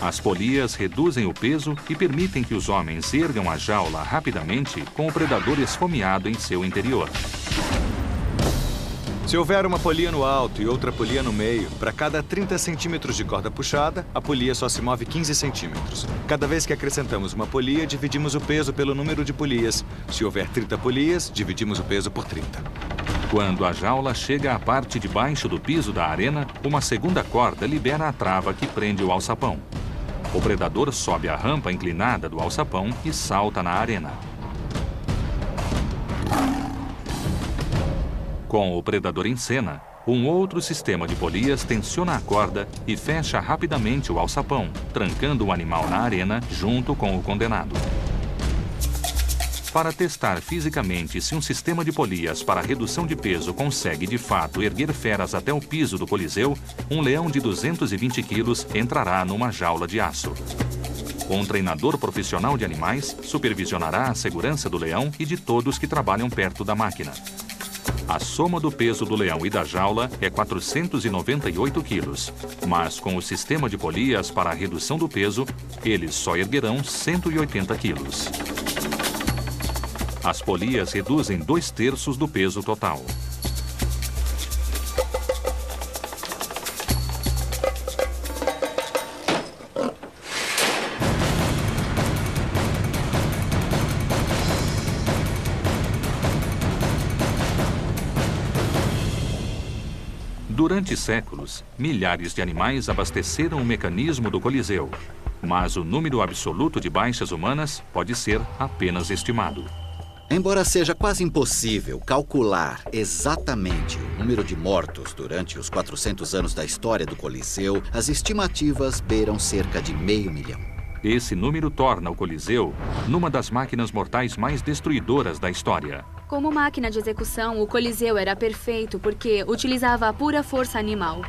As polias reduzem o peso e permitem que os homens ergam a jaula rapidamente com o predador esfomeado em seu interior. Se houver uma polia no alto e outra polia no meio, para cada 30 centímetros de corda puxada, a polia só se move 15 centímetros. Cada vez que acrescentamos uma polia, dividimos o peso pelo número de polias. Se houver 30 polias, dividimos o peso por 30. Quando a jaula chega à parte de baixo do piso da arena, uma segunda corda libera a trava que prende o alçapão. O predador sobe a rampa inclinada do alçapão e salta na arena. Com o predador em cena, um outro sistema de polias tensiona a corda e fecha rapidamente o alçapão, trancando o animal na arena junto com o condenado. Para testar fisicamente se um sistema de polias para redução de peso consegue de fato erguer feras até o piso do Coliseu, um leão de 220 quilos entrará numa jaula de aço. Um treinador profissional de animais supervisionará a segurança do leão e de todos que trabalham perto da máquina. A soma do peso do leão e da jaula é 498 quilos, mas com o sistema de polias para a redução do peso, eles só erguerão 180 quilos. As polias reduzem 2/3 do peso total. Durante séculos, milhares de animais abasteceram o mecanismo do Coliseu, mas o número absoluto de baixas humanas pode ser apenas estimado. Embora seja quase impossível calcular exatamente o número de mortos durante os 400 anos da história do Coliseu, as estimativas beiram cerca de 500 mil. Esse número torna o Coliseu numa das máquinas mortais mais destruidoras da história. Como máquina de execução, o Coliseu era perfeito porque utilizava a pura força animal.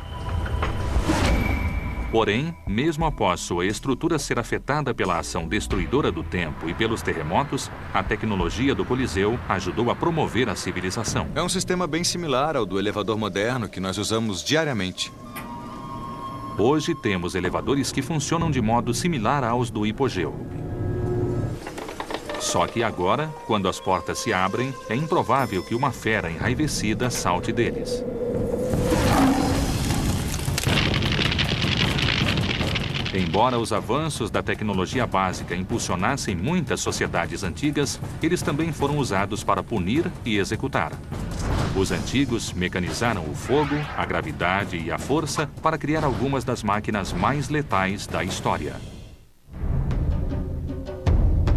Porém, mesmo após sua estrutura ser afetada pela ação destruidora do tempo e pelos terremotos, a tecnologia do Coliseu ajudou a promover a civilização. É um sistema bem similar ao do elevador moderno que nós usamos diariamente. Hoje temos elevadores que funcionam de modo similar aos do hipogeu. Só que agora, quando as portas se abrem, é improvável que uma fera enraivecida salte deles. Embora os avanços da tecnologia básica impulsionassem muitas sociedades antigas, eles também foram usados para punir e executar. Os antigos mecanizaram o fogo, a gravidade e a força para criar algumas das máquinas mais letais da história.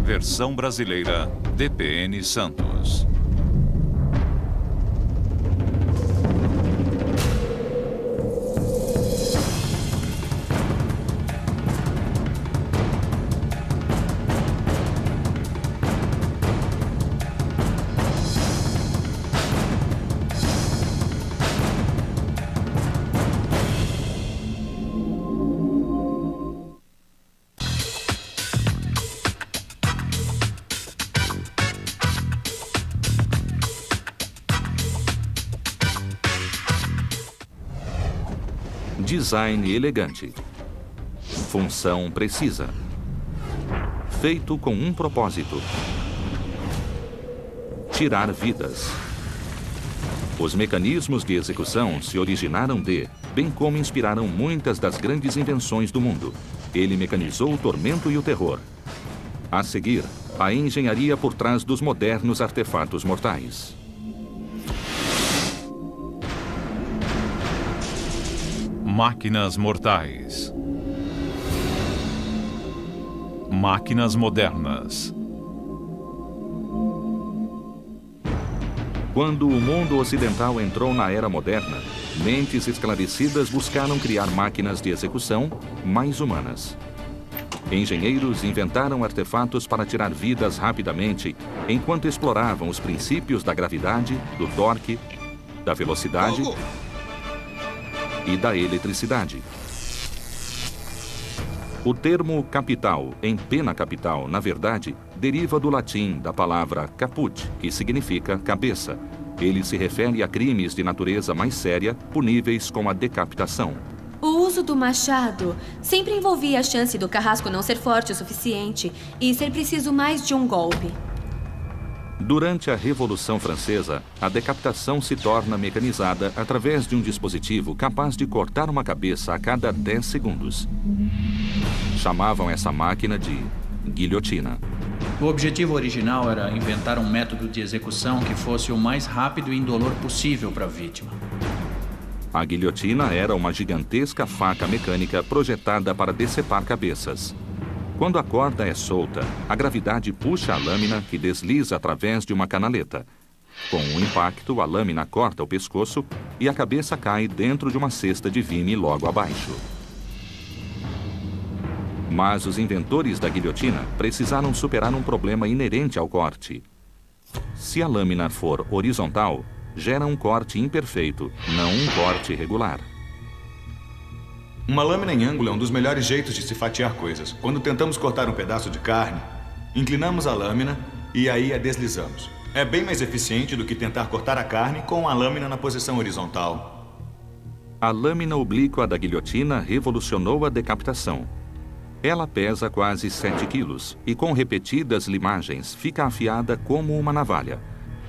Versão brasileira, DPN Santos. Design elegante. Função precisa. Feito com um propósito: tirar vidas. Os mecanismos de execução se originaram bem como inspiraram muitas das grandes invenções do mundo. Ele mecanizou o tormento e o terror. A seguir, a engenharia por trás dos modernos artefatos mortais. Máquinas mortais. Máquinas modernas. Quando o mundo ocidental entrou na era moderna, mentes esclarecidas buscaram criar máquinas de execução mais humanas. Engenheiros inventaram artefatos para tirar vidas rapidamente, enquanto exploravam os princípios da gravidade, do torque, da velocidade e da eletricidade. O termo capital, em pena capital, na verdade, deriva do latim da palavra caput, que significa cabeça. Ele se refere a crimes de natureza mais séria, puníveis com a decapitação. O uso do machado sempre envolvia a chance do carrasco não ser forte o suficiente e ser preciso mais de um golpe. Durante a Revolução Francesa, a decapitação se torna mecanizada através de um dispositivo capaz de cortar uma cabeça a cada 10 segundos. Chamavam essa máquina de guilhotina. O objetivo original era inventar um método de execução que fosse o mais rápido e indolor possível para a vítima. A guilhotina era uma gigantesca faca mecânica projetada para decepar cabeças. Quando a corda é solta, a gravidade puxa a lâmina que desliza através de uma canaleta. Com um impacto, a lâmina corta o pescoço e a cabeça cai dentro de uma cesta de vime logo abaixo. Mas os inventores da guilhotina precisaram superar um problema inerente ao corte. Se a lâmina for horizontal, gera um corte imperfeito, não um corte regular. Uma lâmina em ângulo é um dos melhores jeitos de se fatiar coisas. Quando tentamos cortar um pedaço de carne, inclinamos a lâmina e aí a deslizamos. É bem mais eficiente do que tentar cortar a carne com a lâmina na posição horizontal. A lâmina oblíqua da guilhotina revolucionou a decapitação. Ela pesa quase 7 quilos e, com repetidas limagens, fica afiada como uma navalha.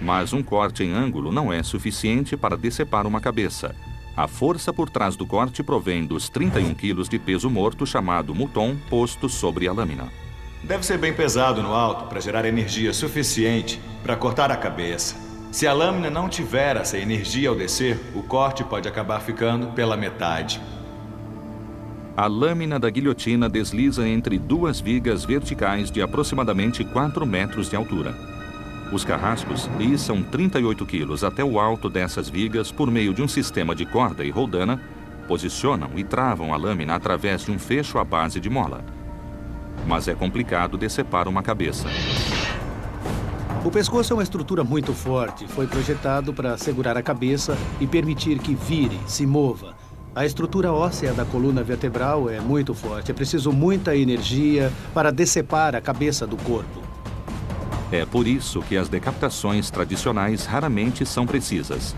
Mas um corte em ângulo não é suficiente para decepar uma cabeça. A força por trás do corte provém dos 31 quilos de peso morto chamado mouton posto sobre a lâmina. Deve ser bem pesado no alto para gerar energia suficiente para cortar a cabeça. Se a lâmina não tiver essa energia ao descer, o corte pode acabar ficando pela metade. A lâmina da guilhotina desliza entre duas vigas verticais de aproximadamente 4 metros de altura. Os carrascos içam 38 quilos até o alto dessas vigas por meio de um sistema de corda e roldana, posicionam e travam a lâmina através de um fecho à base de mola. Mas é complicado decepar uma cabeça. O pescoço é uma estrutura muito forte. Foi projetado para segurar a cabeça e permitir que vire, se mova. A estrutura óssea da coluna vertebral é muito forte. É preciso muita energia para decepar a cabeça do corpo. É por isso que as decapitações tradicionais raramente são precisas.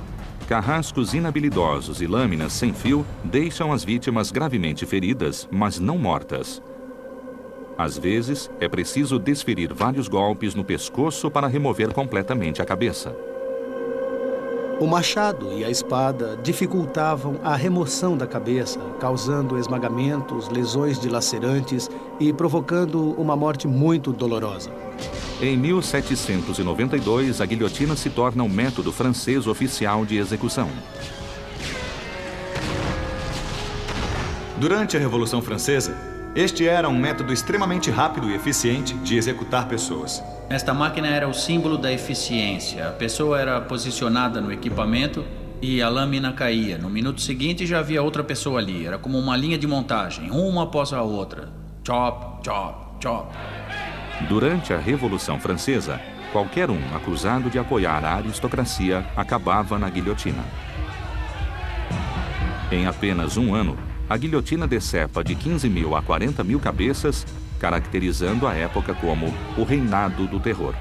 Carrascos inabilidosos e lâminas sem fio deixam as vítimas gravemente feridas, mas não mortas. Às vezes, é preciso desferir vários golpes no pescoço para remover completamente a cabeça. O machado e a espada dificultavam a remoção da cabeça, causando esmagamentos, lesões dilacerantes e provocando uma morte muito dolorosa. Em 1792, a guilhotina se torna um método francês oficial de execução. Durante a Revolução Francesa, este era um método extremamente rápido e eficiente de executar pessoas. Esta máquina era o símbolo da eficiência. A pessoa era posicionada no equipamento e a lâmina caía. No minuto seguinte já havia outra pessoa ali. Era como uma linha de montagem, uma após a outra. Chop, chop, chop. Durante a Revolução Francesa, qualquer um acusado de apoiar a aristocracia acabava na guilhotina. Em apenas um ano, a guilhotina decepa de 15 mil a 40 mil cabeças, caracterizando a época como o reinado do terror.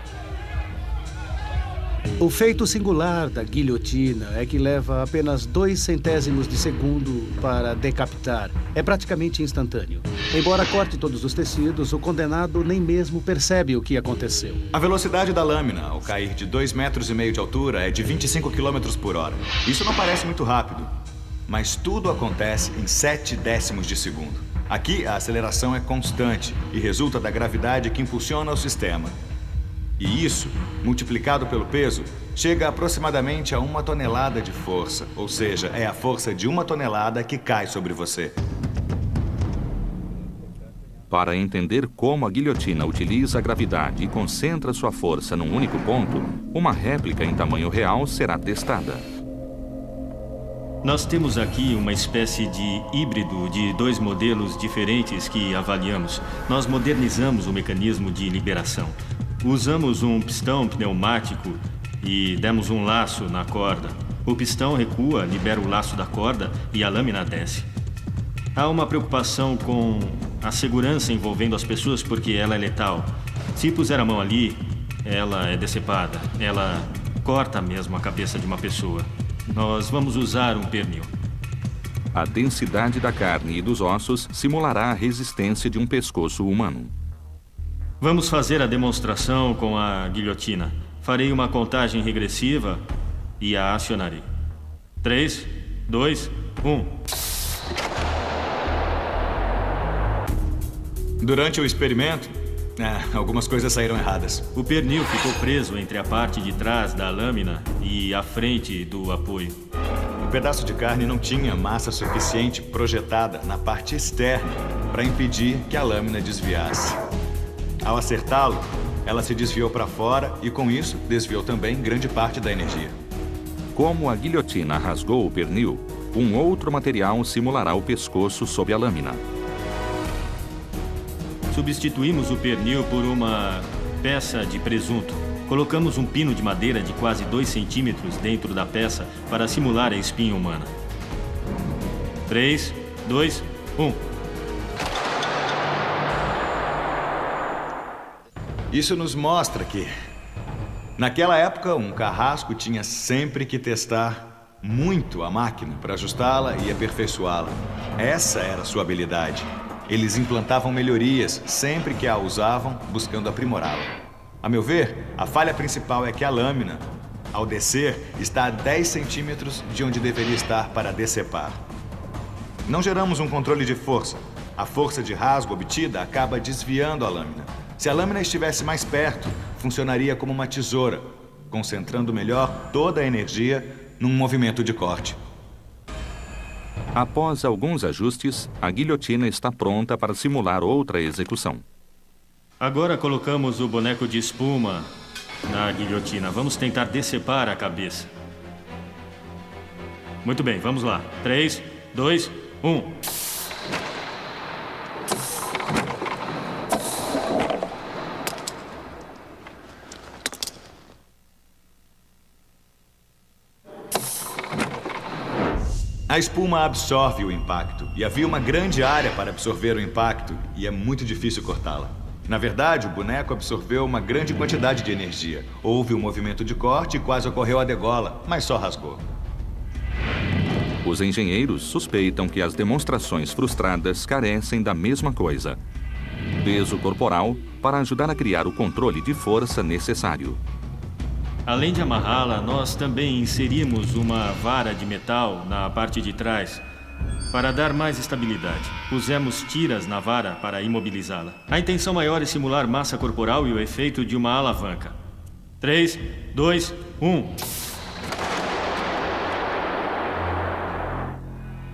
O feito singular da guilhotina é que leva apenas 0,02 de segundo para decapitar. É praticamente instantâneo. Embora corte todos os tecidos, o condenado nem mesmo percebe o que aconteceu. A velocidade da lâmina, ao cair de 2,5 metros de altura, é de 25 km por hora. Isso não parece muito rápido, mas tudo acontece em 0,7 de segundo. Aqui, a aceleração é constante e resulta da gravidade que impulsiona o sistema. E isso, multiplicado pelo peso, chega aproximadamente a 1 tonelada de força. Ou seja, é a força de 1 tonelada que cai sobre você. Para entender como a guilhotina utiliza a gravidade e concentra sua força num único ponto, uma réplica em tamanho real será testada. Nós temos aqui uma espécie de híbrido de 2 modelos diferentes que avaliamos. Nós modernizamos o mecanismo de liberação. Usamos um pistão pneumático e demos um laço na corda. O pistão recua, libera o laço da corda e a lâmina desce. Há uma preocupação com a segurança envolvendo as pessoas porque ela é letal. Se puser a mão ali, ela é decepada. Ela corta mesmo a cabeça de uma pessoa. Nós vamos usar um pernil. A densidade da carne e dos ossos simulará a resistência de um pescoço humano. Vamos fazer a demonstração com a guilhotina. Farei uma contagem regressiva e a acionarei. 3, 2, 1. Durante o experimento, algumas coisas saíram erradas. O pernil ficou preso entre a parte de trás da lâmina e a frente do apoio. O pedaço de carne não tinha massa suficiente projetada na parte externa para impedir que a lâmina desviasse. Ao acertá-lo, ela se desviou para fora e, com isso, desviou também grande parte da energia. Como a guilhotina rasgou o pernil, um outro material simulará o pescoço sob a lâmina. Substituímos o pernil por uma peça de presunto. Colocamos um pino de madeira de quase 2 centímetros dentro da peça para simular a espinha humana. 3, 2, 1. Isso nos mostra que, naquela época, um carrasco tinha sempre que testar muito a máquina para ajustá-la e aperfeiçoá-la. Essa era a sua habilidade. Eles implantavam melhorias sempre que a usavam, buscando aprimorá-la. A meu ver, a falha principal é que a lâmina, ao descer, está a 10 centímetros de onde deveria estar para decepar. Não geramos um controle de força. A força de rasgo obtida acaba desviando a lâmina. Se a lâmina estivesse mais perto, funcionaria como uma tesoura, concentrando melhor toda a energia num movimento de corte. Após alguns ajustes, a guilhotina está pronta para simular outra execução. Agora colocamos o boneco de espuma na guilhotina. Vamos tentar decepar a cabeça. Muito bem, vamos lá. 3, 2, 1. A espuma absorve o impacto, e havia uma grande área para absorver o impacto, e é muito difícil cortá-la. Na verdade, o boneco absorveu uma grande quantidade de energia. Houve um movimento de corte e quase ocorreu a degola, mas só rasgou. Os engenheiros suspeitam que as demonstrações frustradas carecem da mesma coisa: peso corporal para ajudar a criar o controle de força necessário. Além de amarrá-la, nós também inserimos uma vara de metal na parte de trás para dar mais estabilidade. Pusemos tiras na vara para imobilizá-la. A intenção maior é simular massa corporal e o efeito de uma alavanca. 3, 2, 1.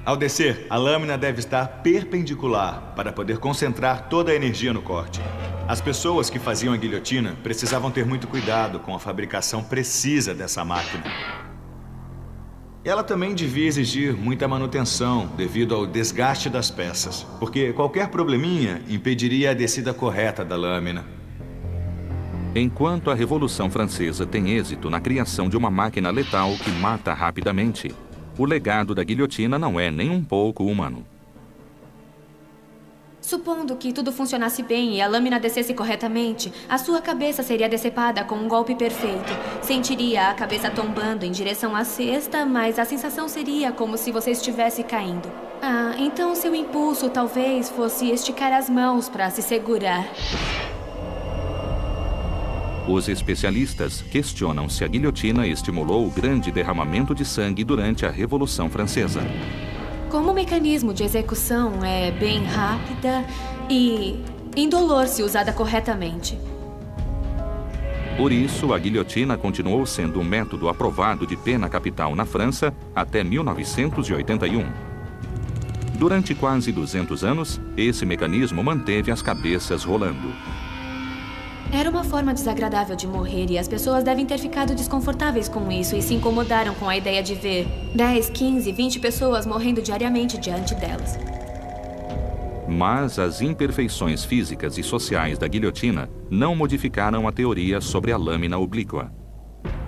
Ao descer, a lâmina deve estar perpendicular para poder concentrar toda a energia no corte. As pessoas que faziam a guilhotina precisavam ter muito cuidado com a fabricação precisa dessa máquina. Ela também devia exigir muita manutenção devido ao desgaste das peças, porque qualquer probleminha impediria a descida correta da lâmina. Enquanto a Revolução Francesa tem êxito na criação de uma máquina letal que mata rapidamente, o legado da guilhotina não é nem um pouco humano. Supondo que tudo funcionasse bem e a lâmina descesse corretamente, a sua cabeça seria decepada com um golpe perfeito. Sentiria a cabeça tombando em direção à cesta, mas a sensação seria como se você estivesse caindo. Ah, então seu impulso talvez fosse esticar as mãos para se segurar. Os especialistas questionam se a guilhotina estimulou o grande derramamento de sangue durante a Revolução Francesa. Como mecanismo de execução é bem rápida e indolor se usada corretamente. Por isso, a guilhotina continuou sendo um método aprovado de pena capital na França até 1981. Durante quase 200 anos, esse mecanismo manteve as cabeças rolando. Era uma forma desagradável de morrer e as pessoas devem ter ficado desconfortáveis com isso e se incomodaram com a ideia de ver 10, 15, 20 pessoas morrendo diariamente diante delas. Mas as imperfeições físicas e sociais da guilhotina não modificaram a teoria sobre a lâmina oblíqua.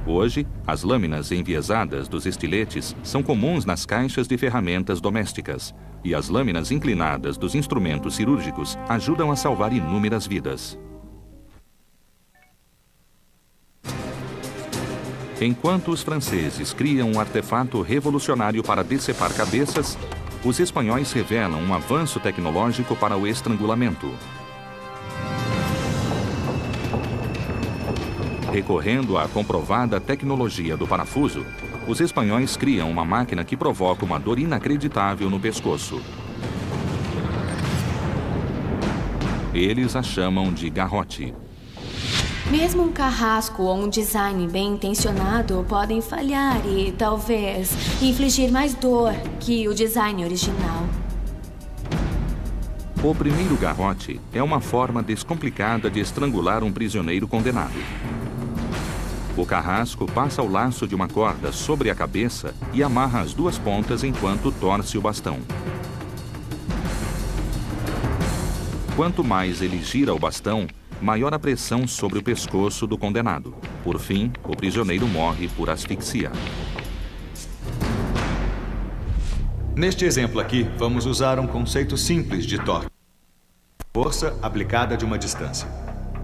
Hoje, as lâminas enviesadas dos estiletes são comuns nas caixas de ferramentas domésticas e as lâminas inclinadas dos instrumentos cirúrgicos ajudam a salvar inúmeras vidas. Enquanto os franceses criam um artefato revolucionário para decepar cabeças, os espanhóis revelam um avanço tecnológico para o estrangulamento. Recorrendo à comprovada tecnologia do parafuso, os espanhóis criam uma máquina que provoca uma dor inacreditável no pescoço. Eles a chamam de garrote. Mesmo um carrasco ou um design bem intencionado podem falhar e, talvez, infligir mais dor que o design original. O primeiro garrote é uma forma descomplicada de estrangular um prisioneiro condenado. O carrasco passa o laço de uma corda sobre a cabeça e amarra as duas pontas enquanto torce o bastão. Quanto mais ele gira o bastão, maior a pressão sobre o pescoço do condenado. Por fim, o prisioneiro morre por asfixia. Neste exemplo aqui, vamos usar um conceito simples de torque. Força aplicada de uma distância.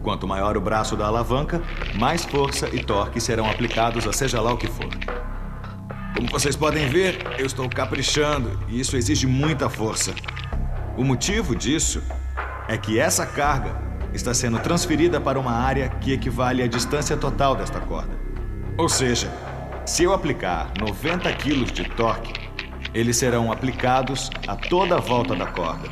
Quanto maior o braço da alavanca, mais força e torque serão aplicados a seja lá o que for. Como vocês podem ver, eu estou caprichando e isso exige muita força. O motivo disso é que essa carga está sendo transferida para uma área que equivale à distância total desta corda. Ou seja, se eu aplicar 90 kg de torque, eles serão aplicados a toda a volta da corda.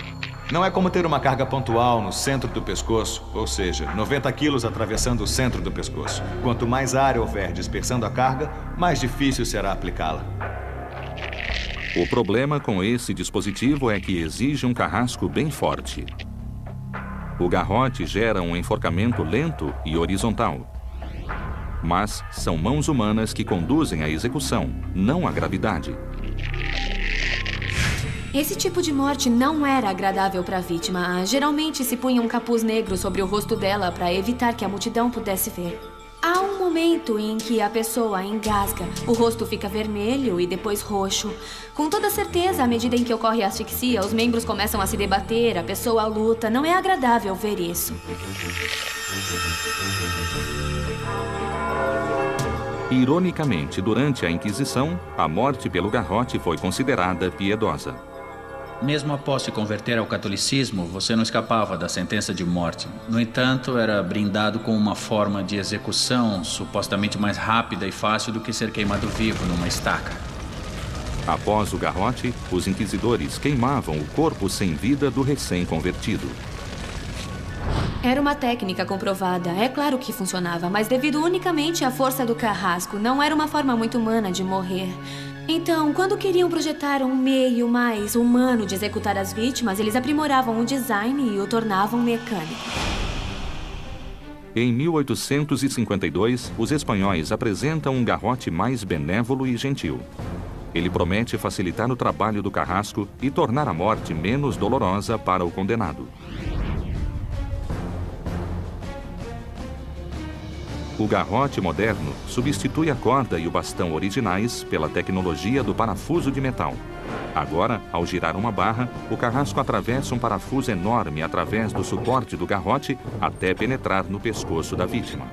Não é como ter uma carga pontual no centro do pescoço, ou seja, 90 kg atravessando o centro do pescoço. Quanto mais área houver dispersando a carga, mais difícil será aplicá-la. O problema com esse dispositivo é que exige um carrasco bem forte. O garrote gera um enforcamento lento e horizontal. Mas são mãos humanas que conduzem a execução, não a gravidade. Esse tipo de morte não era agradável para a vítima. Geralmente se punha um capuz negro sobre o rosto dela para evitar que a multidão pudesse ver. Há um momento em que a pessoa engasga, o rosto fica vermelho e depois roxo. Com toda certeza, à medida em que ocorre a asfixia, os membros começam a se debater, a pessoa luta. Não é agradável ver isso. Ironicamente, durante a Inquisição, a morte pelo garrote foi considerada piedosa. Mesmo após se converter ao catolicismo, você não escapava da sentença de morte. No entanto, era brindado com uma forma de execução supostamente mais rápida e fácil do que ser queimado vivo numa estaca. Após o garrote, os inquisidores queimavam o corpo sem vida do recém-convertido. Era uma técnica comprovada. É claro que funcionava, mas devido unicamente à força do carrasco, não era uma forma muito humana de morrer. Então, quando queriam projetar um meio mais humano de executar as vítimas, eles aprimoravam o design e o tornavam mecânico. Em 1852, os espanhóis apresentam um garrote mais benévolo e gentil. Ele promete facilitar o trabalho do carrasco e tornar a morte menos dolorosa para o condenado. O garrote moderno substitui a corda e o bastão originais pela tecnologia do parafuso de metal. Agora, ao girar uma barra, o carrasco atravessa um parafuso enorme através do suporte do garrote até penetrar no pescoço da vítima.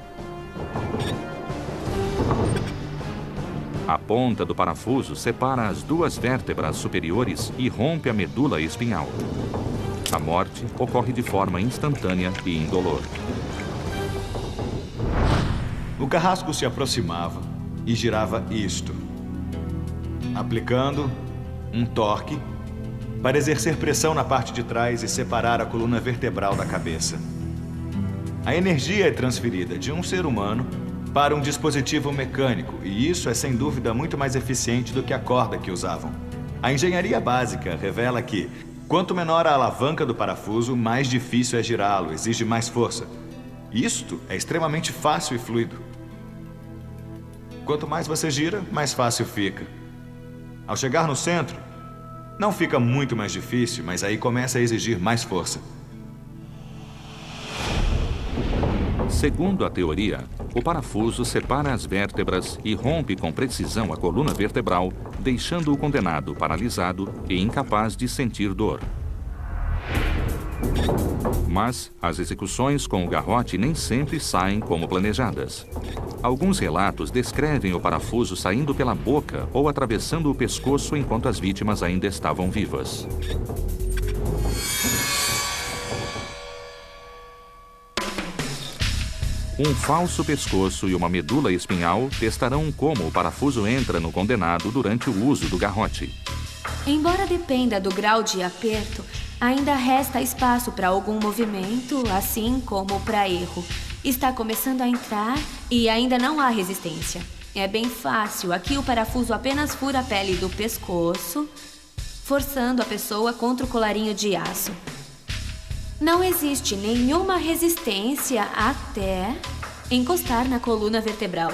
A ponta do parafuso separa as duas vértebras superiores e rompe a medula espinhal. A morte ocorre de forma instantânea e indolor. O carrasco se aproximava e girava isto, aplicando um torque para exercer pressão na parte de trás e separar a coluna vertebral da cabeça. A energia é transferida de um ser humano para um dispositivo mecânico, e isso é sem dúvida muito mais eficiente do que a corda que usavam. A engenharia básica revela que, quanto menor a alavanca do parafuso, mais difícil é girá-lo, exige mais força. Isto é extremamente fácil e fluido. Quanto mais você gira, mais fácil fica. Ao chegar no centro, não fica muito mais difícil, mas aí começa a exigir mais força. Segundo a teoria, o parafuso separa as vértebras e rompe com precisão a coluna vertebral, deixando o condenado paralisado e incapaz de sentir dor. Mas as execuções com o garrote nem sempre saem como planejadas. Alguns relatos descrevem o parafuso saindo pela boca ou atravessando o pescoço enquanto as vítimas ainda estavam vivas. Um falso pescoço e uma medula espinhal testarão como o parafuso entra no condenado durante o uso do garrote. Embora dependa do grau de aperto, ainda resta espaço para algum movimento, assim como para erro. Está começando a entrar e ainda não há resistência. É bem fácil. Aqui o parafuso apenas fura a pele do pescoço, forçando a pessoa contra o colarinho de aço. Não existe nenhuma resistência até encostar na coluna vertebral.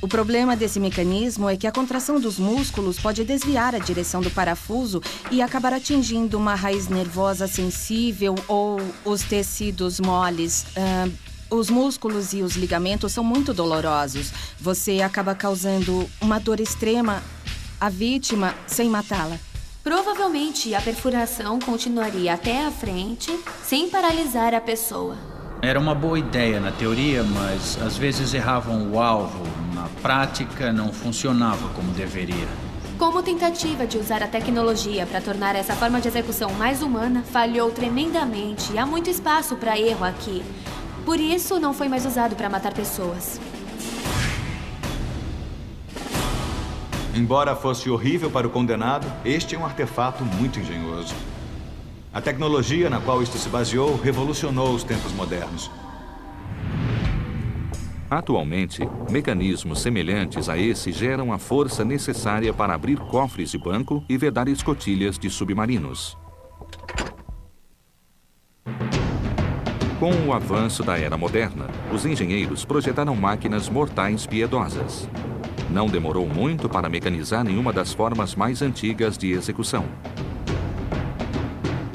O problema desse mecanismo é que a contração dos músculos pode desviar a direção do parafuso e acabar atingindo uma raiz nervosa sensível ou os tecidos moles. Os músculos e os ligamentos são muito dolorosos. Você acaba causando uma dor extrema à vítima sem matá-la. Provavelmente a perfuração continuaria até a frente, sem paralisar a pessoa. Era uma boa ideia na teoria, mas às vezes erravam o alvo. Na prática, não funcionava como deveria. Como tentativa de usar a tecnologia para tornar essa forma de execução mais humana, falhou tremendamente. Há muito espaço para erro aqui. Por isso, não foi mais usado para matar pessoas. Embora fosse horrível para o condenado, este é um artefato muito engenhoso. A tecnologia na qual isto se baseou revolucionou os tempos modernos. Atualmente, mecanismos semelhantes a esse geram a força necessária para abrir cofres de banco e vedar escotilhas de submarinos. Com o avanço da era moderna, os engenheiros projetaram máquinas mortais piedosas. Não demorou muito para mecanizar nenhuma das formas mais antigas de execução.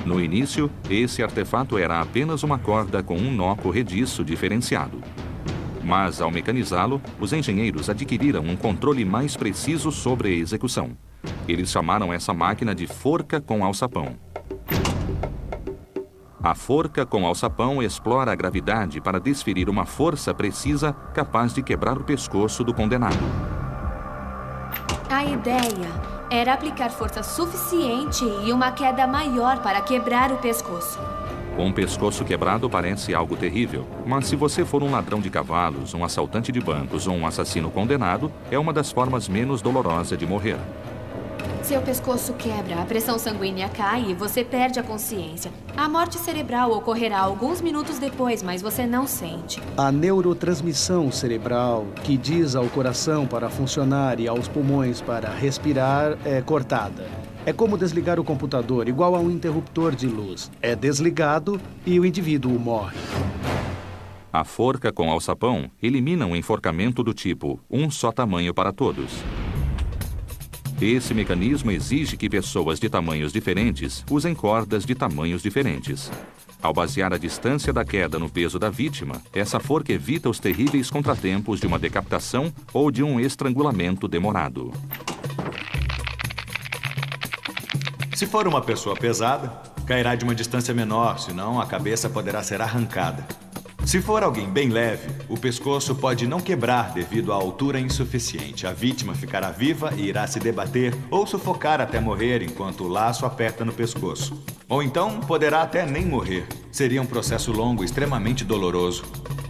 No início, esse artefato era apenas uma corda com um nó corrediço diferenciado. Mas, ao mecanizá-lo, os engenheiros adquiriram um controle mais preciso sobre a execução. Eles chamaram essa máquina de forca com alçapão. A forca com alçapão explora a gravidade para desferir uma força precisa capaz de quebrar o pescoço do condenado. A ideia era aplicar força suficiente e uma queda maior para quebrar o pescoço. Um pescoço quebrado parece algo terrível, mas se você for um ladrão de cavalos, um assaltante de bancos ou um assassino condenado, é uma das formas menos dolorosas de morrer. Seu pescoço quebra, a pressão sanguínea cai e você perde a consciência. A morte cerebral ocorrerá alguns minutos depois, mas você não sente. A neurotransmissão cerebral, que diz ao coração para funcionar e aos pulmões para respirar, é cortada. É como desligar o computador, igual a um interruptor de luz. É desligado e o indivíduo morre. A forca com alçapão elimina um enforcamento do tipo um só tamanho para todos. Esse mecanismo exige que pessoas de tamanhos diferentes usem cordas de tamanhos diferentes. Ao basear a distância da queda no peso da vítima, essa forca evita os terríveis contratempos de uma decapitação ou de um estrangulamento demorado. Se for uma pessoa pesada, cairá de uma distância menor, senão a cabeça poderá ser arrancada. Se for alguém bem leve, o pescoço pode não quebrar devido à altura insuficiente. A vítima ficará viva e irá se debater ou sufocar até morrer enquanto o laço aperta no pescoço. Ou então poderá até nem morrer. Seria um processo longo e extremamente doloroso.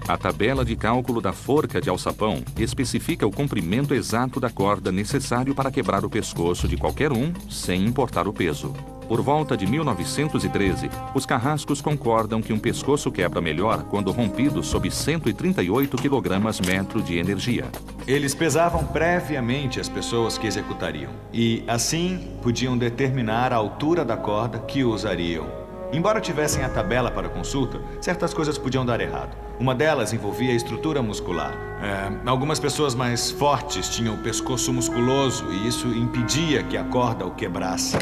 A tabela de cálculo da forca de alçapão especifica o comprimento exato da corda necessário para quebrar o pescoço de qualquer um, sem importar o peso. Por volta de 1913, os carrascos concordam que um pescoço quebra melhor quando rompido sob 138 kg/metro de energia. Eles pesavam previamente as pessoas que executariam e, assim, podiam determinar a altura da corda que usariam. Embora tivessem a tabela para consulta, certas coisas podiam dar errado. Uma delas envolvia a estrutura muscular. Algumas pessoas mais fortes tinham o pescoço musculoso e isso impedia que a corda o quebrasse.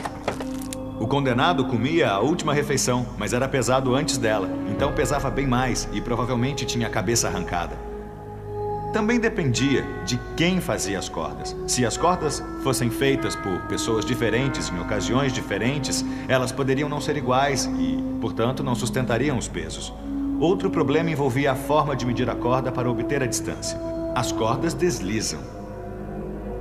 O condenado comia a última refeição, mas era pesado antes dela, então pesava bem mais e provavelmente tinha a cabeça arrancada. Também dependia de quem fazia as cordas. Se as cordas fossem feitas por pessoas diferentes em ocasiões diferentes, elas poderiam não ser iguais e, portanto, não sustentariam os pesos. Outro problema envolvia a forma de medir a corda para obter a distância. As cordas deslizam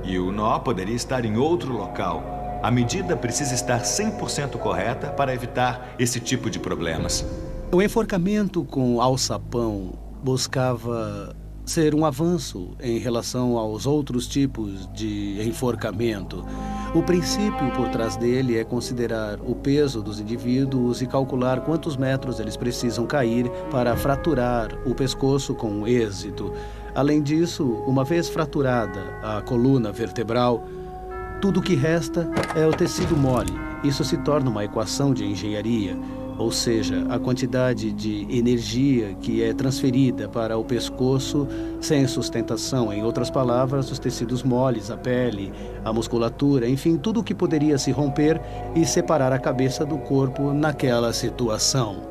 e o nó poderia estar em outro local. A medida precisa estar 100% correta para evitar esse tipo de problemas. O enforcamento com alçapão buscava ser um avanço em relação aos outros tipos de enforcamento. O princípio por trás dele é considerar o peso dos indivíduos e calcular quantos metros eles precisam cair para fraturar o pescoço com êxito. Além disso, uma vez fraturada a coluna vertebral, tudo o que resta é o tecido mole. Isso se torna uma equação de engenharia, ou seja, a quantidade de energia que é transferida para o pescoço sem sustentação. Em outras palavras, os tecidos moles, a pele, a musculatura, enfim, tudo o que poderia se romper e separar a cabeça do corpo naquela situação.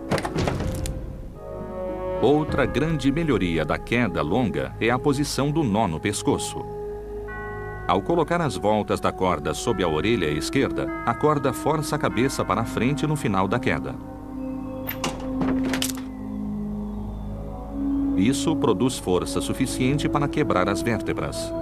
Outra grande melhoria da queda longa é a posição do nó no pescoço. Ao colocar as voltas da corda sob a orelha esquerda, a corda força a cabeça para a frente no final da queda. Isso produz força suficiente para quebrar as vértebras.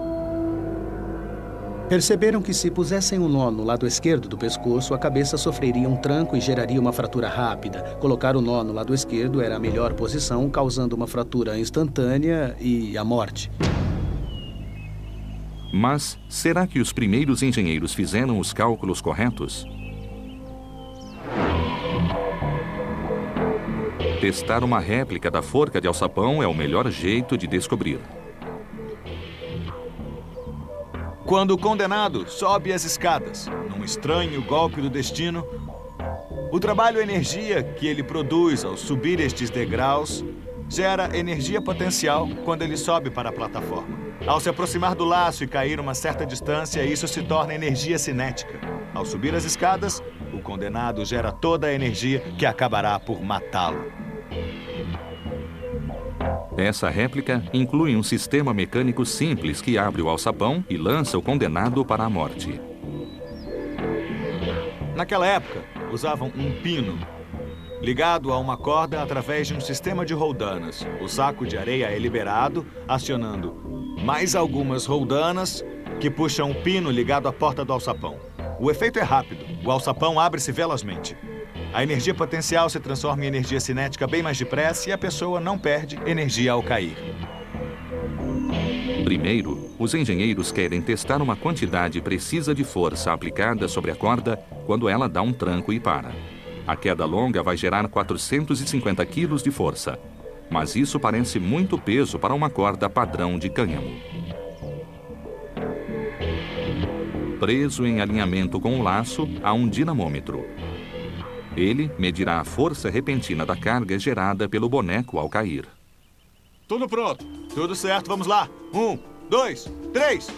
Perceberam que se pusessem um nó no lado esquerdo do pescoço, a cabeça sofreria um tranco e geraria uma fratura rápida. Colocar o nó no lado esquerdo era a melhor posição, causando uma fratura instantânea e a morte. Mas será que os primeiros engenheiros fizeram os cálculos corretos? Testar uma réplica da forca de alçapão é o melhor jeito de descobrir. Quando o condenado sobe as escadas, num estranho golpe do destino, o trabalho e energia que ele produz ao subir estes degraus gera energia potencial quando ele sobe para a plataforma. Ao se aproximar do laço e cair uma certa distância, isso se torna energia cinética. Ao subir as escadas, o condenado gera toda a energia que acabará por matá-lo. Essa réplica inclui um sistema mecânico simples que abre o alçapão e lança o condenado para a morte. Naquela época, usavam um pino ligado a uma corda através de um sistema de roldanas. O saco de areia é liberado, acionando mais algumas roldanas que puxam um pino ligado à porta do alçapão. O efeito é rápido. O alçapão abre-se velozmente. A energia potencial se transforma em energia cinética bem mais depressa e a pessoa não perde energia ao cair. Primeiro, os engenheiros querem testar uma quantidade precisa de força aplicada sobre a corda quando ela dá um tranco e para. A queda longa vai gerar 450 quilos de força, mas isso parece muito peso para uma corda padrão de cânhamo. Preso em alinhamento com o laço, há um dinamômetro. Ele medirá a força repentina da carga gerada pelo boneco ao cair. Tudo pronto. Tudo certo, vamos lá. 1, 2, 3.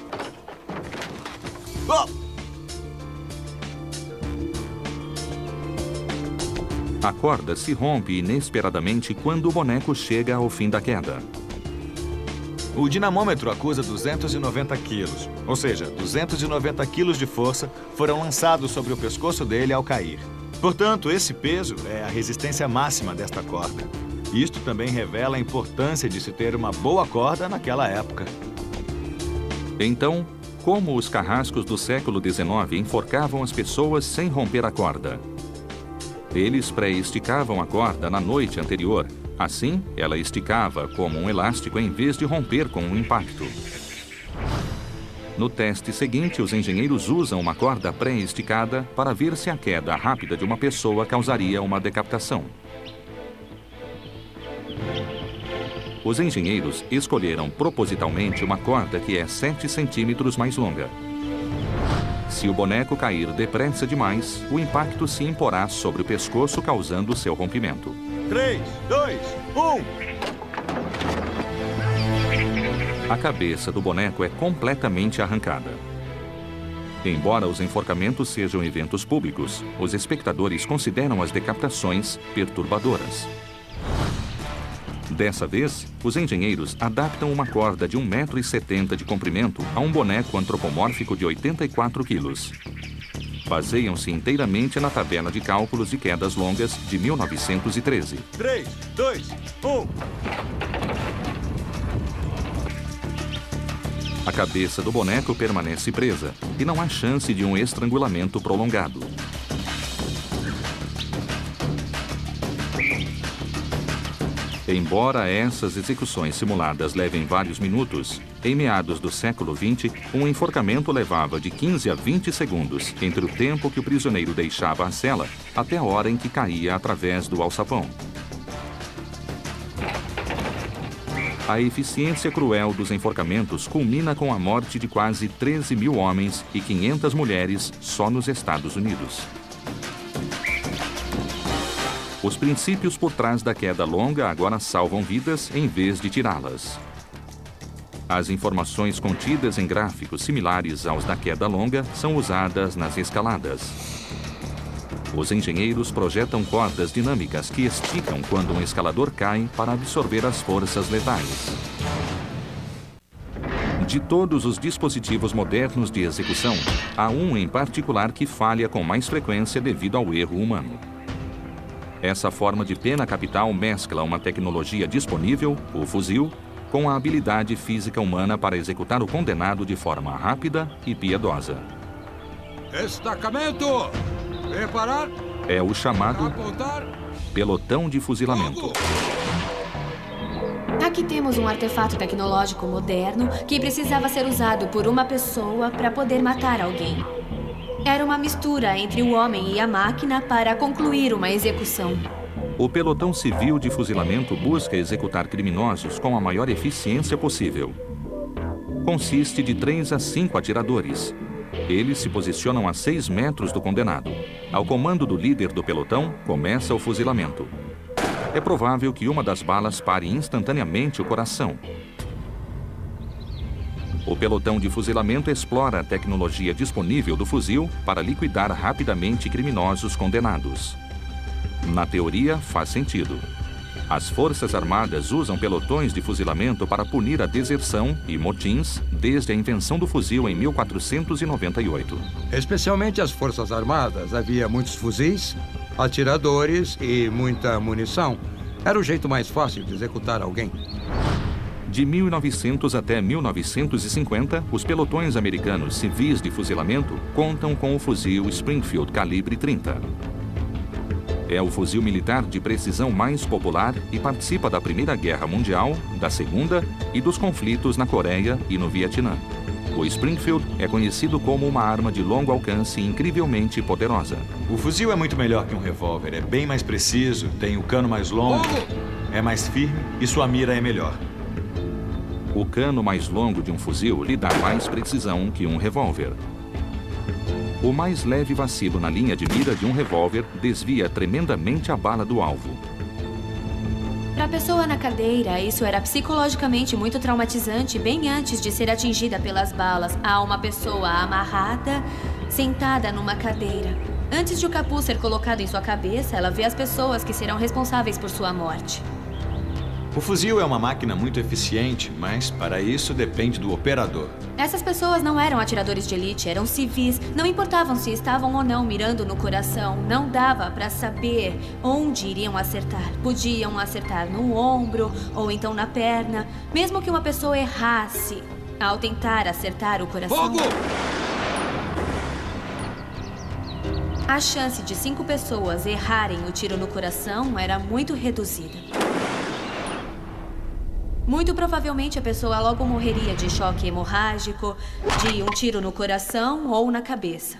Oh! A corda se rompe inesperadamente quando o boneco chega ao fim da queda. O dinamômetro acusa 290 quilos, ou seja, 290 quilos de força foram lançados sobre o pescoço dele ao cair. Portanto, esse peso é a resistência máxima desta corda. Isto também revela a importância de se ter uma boa corda naquela época. Então, como os carrascos do século XIX enforcavam as pessoas sem romper a corda? Eles pré-esticavam a corda na noite anterior. Assim, ela esticava como um elástico em vez de romper com um impacto. No teste seguinte, os engenheiros usam uma corda pré-esticada para ver se a queda rápida de uma pessoa causaria uma decapitação. Os engenheiros escolheram propositalmente uma corda que é 7 centímetros mais longa. Se o boneco cair depressa demais, o impacto se imporá sobre o pescoço, causando seu rompimento. 3, 2, 1... A cabeça do boneco é completamente arrancada. Embora os enforcamentos sejam eventos públicos, os espectadores consideram as decapitações perturbadoras. Dessa vez, os engenheiros adaptam uma corda de 1,70 m de comprimento a um boneco antropomórfico de 84 quilos. Baseiam-se inteiramente na tabela de cálculos de quedas longas de 1913. 3, 2, 1... A cabeça do boneco permanece presa e não há chance de um estrangulamento prolongado. Embora essas execuções simuladas levem vários minutos, em meados do século XX, um enforcamento levava de 15 a 20 segundos entre o tempo que o prisioneiro deixava a cela até a hora em que caía através do alçapão. A eficiência cruel dos enforcamentos culmina com a morte de quase 13 mil homens e 500 mulheres só nos Estados Unidos. Os princípios por trás da queda longa agora salvam vidas em vez de tirá-las. As informações contidas em gráficos similares aos da queda longa são usadas nas escaladas. Os engenheiros projetam cordas dinâmicas que esticam quando um escalador cai para absorver as forças letais. De todos os dispositivos modernos de execução, há um em particular que falha com mais frequência devido ao erro humano. Essa forma de pena capital mescla uma tecnologia disponível, o fuzil, com a habilidade física humana para executar o condenado de forma rápida e piedosa. Destacamento! Preparar! É o chamado pelotão de fuzilamento. Aqui temos um artefato tecnológico moderno que precisava ser usado por uma pessoa para poder matar alguém. Era uma mistura entre o homem e a máquina para concluir uma execução. O pelotão civil de fuzilamento busca executar criminosos com a maior eficiência possível. Consiste de 3 a 5 atiradores. Eles se posicionam a 6 metros do condenado. Ao comando do líder do pelotão, começa o fuzilamento. É provável que uma das balas pare instantaneamente o coração. O pelotão de fuzilamento explora a tecnologia disponível do fuzil para liquidar rapidamente criminosos condenados. Na teoria, faz sentido. As Forças Armadas usam pelotões de fuzilamento para punir a deserção e motins desde a invenção do fuzil em 1498. Especialmente as Forças Armadas, havia muitos fuzis, atiradores e muita munição. Era o jeito mais fácil de executar alguém. De 1900 até 1950, os pelotões americanos civis de fuzilamento contam com o fuzil Springfield calibre 30. É o fuzil militar de precisão mais popular e participa da Primeira Guerra Mundial, da Segunda e dos conflitos na Coreia e no Vietnã. O Springfield é conhecido como uma arma de longo alcance incrivelmente poderosa. O fuzil é muito melhor que um revólver. É bem mais preciso, tem o cano mais longo, é mais firme e sua mira é melhor. O cano mais longo de um fuzil lhe dá mais precisão que um revólver. O mais leve vacilo na linha de mira de um revólver desvia tremendamente a bala do alvo. Para a pessoa na cadeira, isso era psicologicamente muito traumatizante bem antes de ser atingida pelas balas. Há uma pessoa amarrada, sentada numa cadeira. Antes de o capuz ser colocado em sua cabeça, ela vê as pessoas que serão responsáveis por sua morte. O fuzil é uma máquina muito eficiente, mas para isso depende do operador. Essas pessoas não eram atiradores de elite, eram civis. Não importavam se estavam ou não mirando no coração. Não dava para saber onde iriam acertar. Podiam acertar no ombro ou então na perna. Mesmo que uma pessoa errasse ao tentar acertar o coração... Fogo! A chance de 5 pessoas errarem o tiro no coração era muito reduzida. Muito provavelmente a pessoa logo morreria de choque hemorrágico, de um tiro no coração ou na cabeça.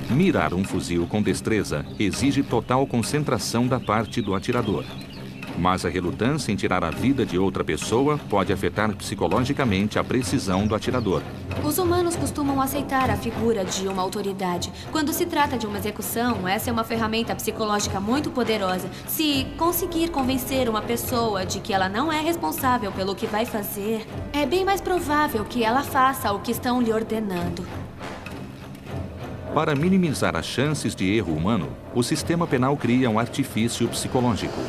Mirar um fuzil com destreza exige total concentração da parte do atirador. Mas a relutância em tirar a vida de outra pessoa pode afetar psicologicamente a precisão do atirador. Os humanos costumam aceitar a figura de uma autoridade. Quando se trata de uma execução, essa é uma ferramenta psicológica muito poderosa. Se conseguir convencer uma pessoa de que ela não é responsável pelo que vai fazer, é bem mais provável que ela faça o que estão lhe ordenando. Para minimizar as chances de erro humano, o sistema penal cria um artifício psicológico.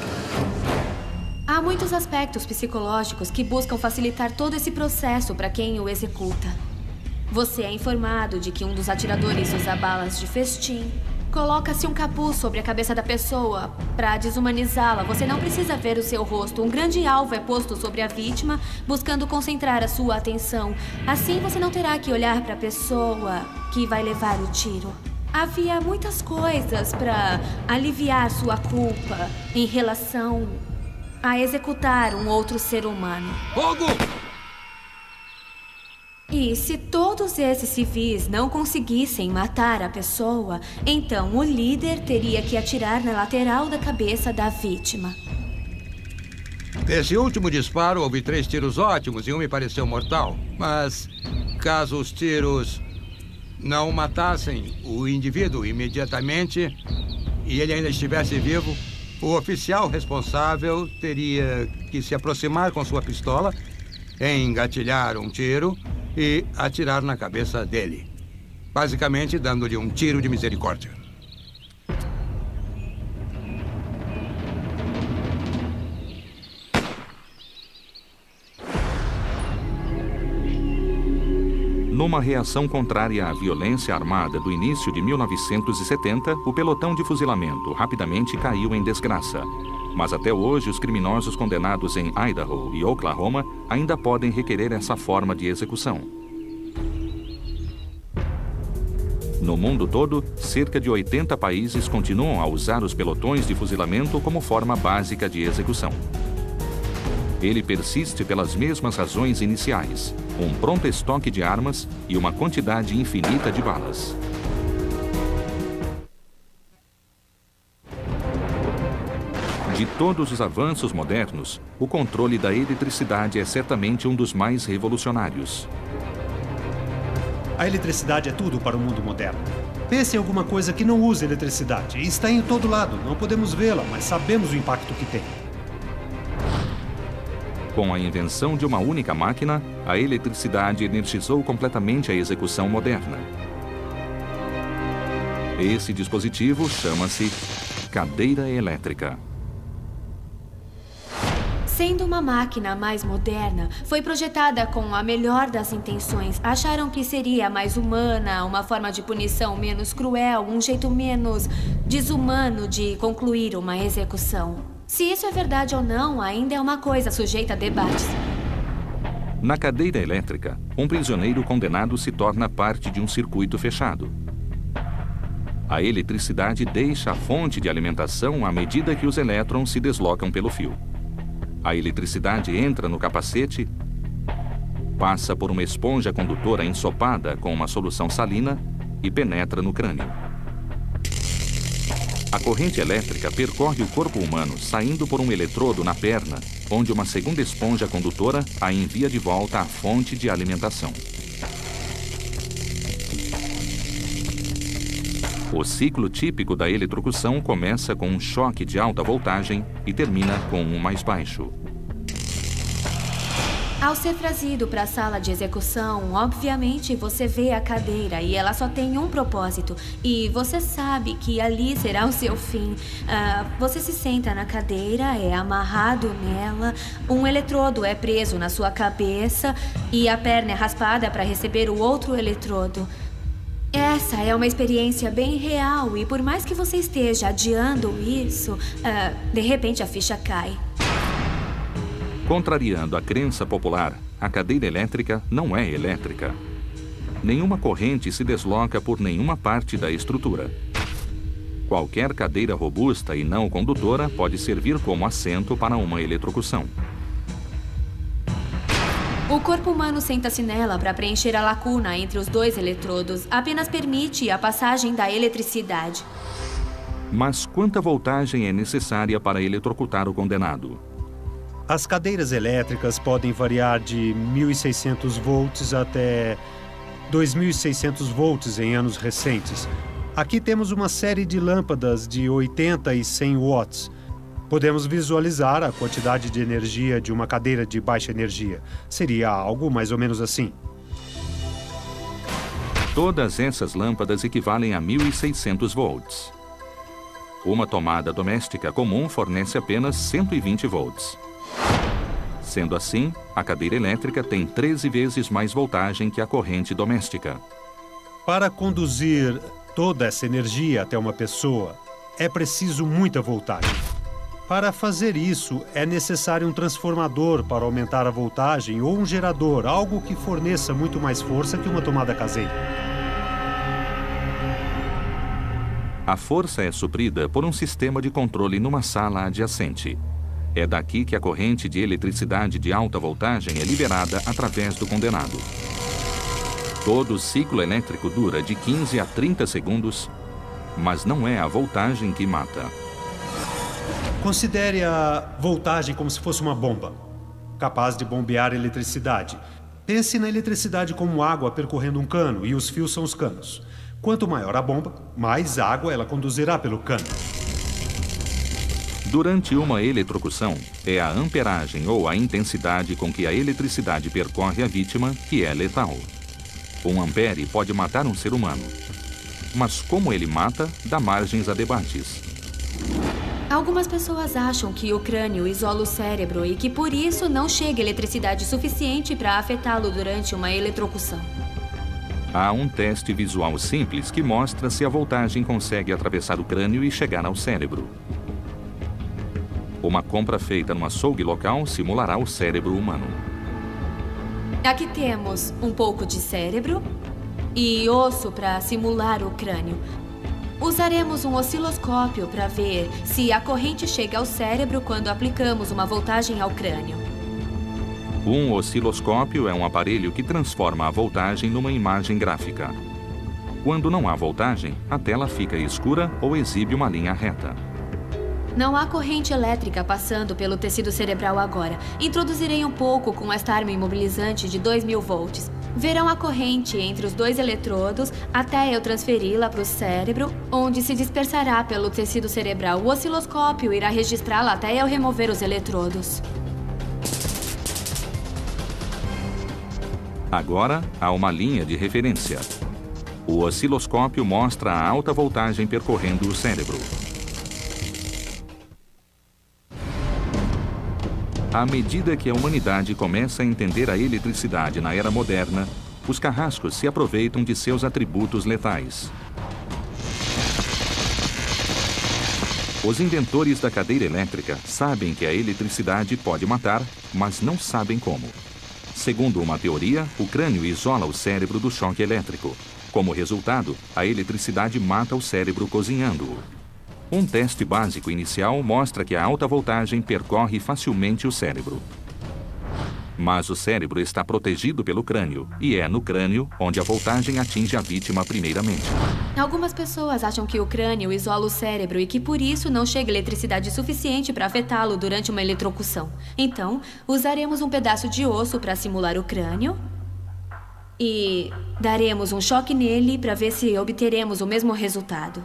Há muitos aspectos psicológicos que buscam facilitar todo esse processo para quem o executa. Você é informado de que um dos atiradores usa balas de festim. Coloca-se um capuz sobre a cabeça da pessoa para desumanizá-la. Você não precisa ver o seu rosto. Um grande alvo é posto sobre a vítima, buscando concentrar a sua atenção. Assim você não terá que olhar para a pessoa que vai levar o tiro. Havia muitas coisas para aliviar sua culpa em relação a executar um outro ser humano. Fogo! E se todos esses civis não conseguissem matar a pessoa, então o líder teria que atirar na lateral da cabeça da vítima. Nesse último disparo, houve 3 tiros ótimos e um me pareceu mortal. Mas, caso os tiros não matassem o indivíduo imediatamente e ele ainda estivesse vivo, o oficial responsável teria que se aproximar com sua pistola, engatilhar um tiro e atirar na cabeça dele. Basicamente, dando-lhe um tiro de misericórdia. Numa reação contrária à violência armada do início de 1970, o pelotão de fuzilamento rapidamente caiu em desgraça. Mas até hoje, os criminosos condenados em Idaho e Oklahoma ainda podem requerer essa forma de execução. No mundo todo, cerca de 80 países continuam a usar os pelotões de fuzilamento como forma básica de execução. Ele persiste pelas mesmas razões iniciais: um pronto estoque de armas e uma quantidade infinita de balas. De todos os avanços modernos, o controle da eletricidade é certamente um dos mais revolucionários. A eletricidade é tudo para o mundo moderno. Pense em alguma coisa que não use eletricidade. Está em todo lado. Não podemos vê-la, mas sabemos o impacto que tem. Com a invenção de uma única máquina, a eletricidade energizou completamente a execução moderna. Esse dispositivo chama-se cadeira elétrica. Sendo uma máquina mais moderna, foi projetada com a melhor das intenções. Acharam que seria mais humana, uma forma de punição menos cruel, um jeito menos desumano de concluir uma execução. Se isso é verdade ou não, ainda é uma coisa sujeita a debates. Na cadeira elétrica, um prisioneiro condenado se torna parte de um circuito fechado. A eletricidade deixa a fonte de alimentação à medida que os elétrons se deslocam pelo fio. A eletricidade entra no capacete, passa por uma esponja condutora ensopada com uma solução salina e penetra no crânio. A corrente elétrica percorre o corpo humano, saindo por um eletrodo na perna, onde uma segunda esponja condutora a envia de volta à fonte de alimentação. O ciclo típico da eletrocução começa com um choque de alta voltagem e termina com um mais baixo. Ao ser trazido para a sala de execução, obviamente você vê a cadeira e ela só tem um propósito. E você sabe que ali será o seu fim. Você se senta na cadeira, é amarrado nela, um eletrodo é preso na sua cabeça e a perna é raspada para receber o outro eletrodo. Essa é uma experiência bem real e por mais que você esteja adiando isso, de repente a ficha cai. Contrariando a crença popular, a cadeira elétrica não é elétrica. Nenhuma corrente se desloca por nenhuma parte da estrutura. Qualquer cadeira robusta e não condutora pode servir como assento para uma eletrocução. O corpo humano senta-se nela para preencher a lacuna entre os dois eletrodos. Apenas permite a passagem da eletricidade. Mas quanta voltagem é necessária para eletrocutar o condenado? As cadeiras elétricas podem variar de 1.600 volts até 2.600 volts em anos recentes. Aqui temos uma série de lâmpadas de 80 e 100 watts. Podemos visualizar a quantidade de energia de uma cadeira de baixa energia. Seria algo mais ou menos assim. Todas essas lâmpadas equivalem a 1.600 volts. Uma tomada doméstica comum fornece apenas 120 volts. Sendo assim, a cadeira elétrica tem 13 vezes mais voltagem que a corrente doméstica. Para conduzir toda essa energia até uma pessoa, é preciso muita voltagem. Para fazer isso, é necessário um transformador para aumentar a voltagem ou um gerador, algo que forneça muito mais força que uma tomada caseira. A força é suprida por um sistema de controle numa sala adjacente. É daqui que a corrente de eletricidade de alta voltagem é liberada através do condenado. Todo o ciclo elétrico dura de 15 a 30 segundos, mas não é a voltagem que mata. Considere a voltagem como se fosse uma bomba, capaz de bombear eletricidade. Pense na eletricidade como água percorrendo um cano, e os fios são os canos. Quanto maior a bomba, mais água ela conduzirá pelo cano. Durante uma eletrocução, é a amperagem ou a intensidade com que a eletricidade percorre a vítima que é letal. 1 ampere pode matar um ser humano. Mas como ele mata, dá margens a debates. Algumas pessoas acham que o crânio isola o cérebro e que por isso não chega eletricidade suficiente para afetá-lo durante uma eletrocução. Há um teste visual simples que mostra se a voltagem consegue atravessar o crânio e chegar ao cérebro. Uma compra feita num açougue local simulará o cérebro humano. Aqui temos um pouco de cérebro e osso para simular o crânio. Usaremos um osciloscópio para ver se a corrente chega ao cérebro quando aplicamos uma voltagem ao crânio. Um osciloscópio é um aparelho que transforma a voltagem numa imagem gráfica. Quando não há voltagem, a tela fica escura ou exibe uma linha reta. Não há corrente elétrica passando pelo tecido cerebral agora. Introduzirei um pouco com esta arma imobilizante de 2.000 volts. Verão a corrente entre os dois eletrodos até eu transferi-la para o cérebro, onde se dispersará pelo tecido cerebral. O osciloscópio irá registrá-la até eu remover os eletrodos. Agora, há uma linha de referência. O osciloscópio mostra a alta voltagem percorrendo o cérebro. À medida que a humanidade começa a entender a eletricidade na era moderna, os carrascos se aproveitam de seus atributos letais. Os inventores da cadeira elétrica sabem que a eletricidade pode matar, mas não sabem como. Segundo uma teoria, o crânio isola o cérebro do choque elétrico. Como resultado, a eletricidade mata o cérebro cozinhando-o. Um teste básico inicial mostra que a alta voltagem percorre facilmente o cérebro. Mas o cérebro está protegido pelo crânio, e é no crânio onde a voltagem atinge a vítima primeiramente. Algumas pessoas acham que o crânio isola o cérebro e que por isso não chega eletricidade suficiente para afetá-lo durante uma eletrocução. Então, usaremos um pedaço de osso para simular o crânio e daremos um choque nele para ver se obteremos o mesmo resultado.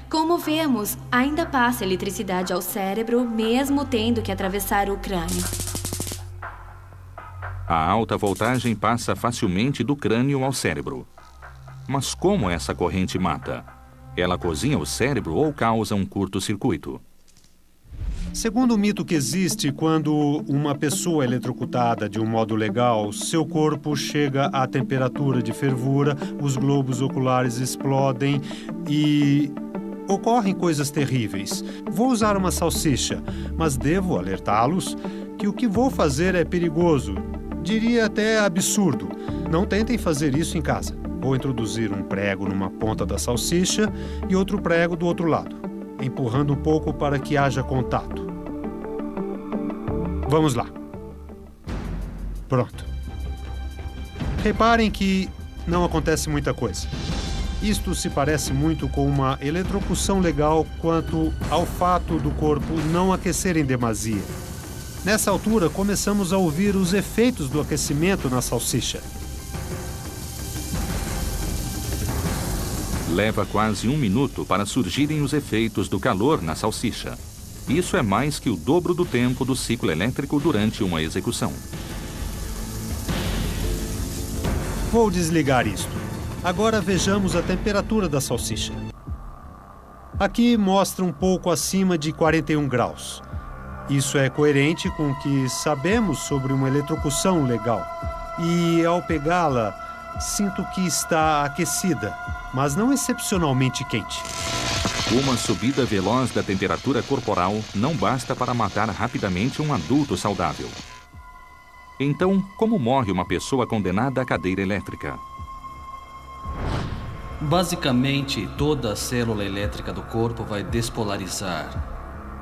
Como vemos, ainda passa eletricidade ao cérebro, mesmo tendo que atravessar o crânio. A alta voltagem passa facilmente do crânio ao cérebro. Mas como essa corrente mata? Ela cozinha o cérebro ou causa um curto-circuito? Segundo o mito que existe, quando uma pessoa é eletrocutada de um modo legal, seu corpo chega à temperatura de fervura, os globos oculares explodem e ocorrem coisas terríveis. Vou usar uma salsicha, mas devo alertá-los que o que vou fazer é perigoso, diria até absurdo. Não tentem fazer isso em casa. Vou introduzir um prego numa ponta da salsicha e outro prego do outro lado, empurrando um pouco para que haja contato. Vamos lá. Pronto. Reparem que não acontece muita coisa. Isto se parece muito com uma eletrocução legal quanto ao fato do corpo não aquecer em demasia. Nessa altura, começamos a ouvir os efeitos do aquecimento na salsicha. Leva quase 1 minuto para surgirem os efeitos do calor na salsicha. Isso é mais que o dobro do tempo do ciclo elétrico durante uma execução. Vou desligar isto. Agora vejamos a temperatura da salsicha. Aqui mostra um pouco acima de 41 graus. Isso é coerente com o que sabemos sobre uma eletrocução legal. E ao pegá-la, sinto que está aquecida, mas não excepcionalmente quente. Uma subida veloz da temperatura corporal não basta para matar rapidamente um adulto saudável. Então, como morre uma pessoa condenada à cadeira elétrica? Basicamente, toda a célula elétrica do corpo vai despolarizar.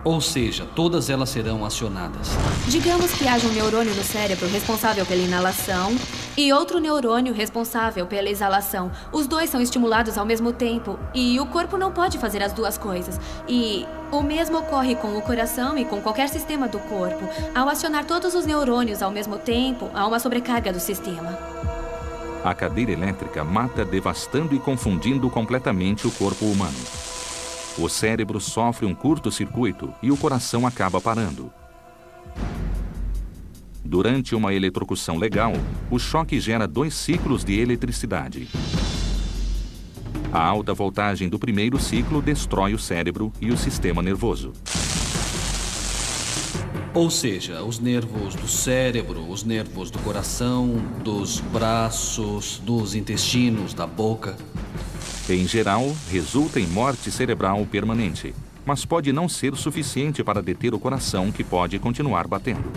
Ou seja, todas elas serão acionadas. Digamos que haja um neurônio no cérebro responsável pela inalação e outro neurônio responsável pela exalação. Os dois são estimulados ao mesmo tempo e o corpo não pode fazer as duas coisas. E o mesmo ocorre com o coração e com qualquer sistema do corpo. Ao acionar todos os neurônios ao mesmo tempo, há uma sobrecarga do sistema. A cadeira elétrica mata devastando e confundindo completamente o corpo humano. O cérebro sofre um curto-circuito e o coração acaba parando. Durante uma eletrocução legal, o choque gera 2 ciclos de eletricidade. A alta voltagem do primeiro ciclo destrói o cérebro e o sistema nervoso. Ou seja, os nervos do cérebro, os nervos do coração, dos braços, dos intestinos, da boca. Em geral, resulta em morte cerebral permanente, mas pode não ser suficiente para deter o coração, que pode continuar batendo.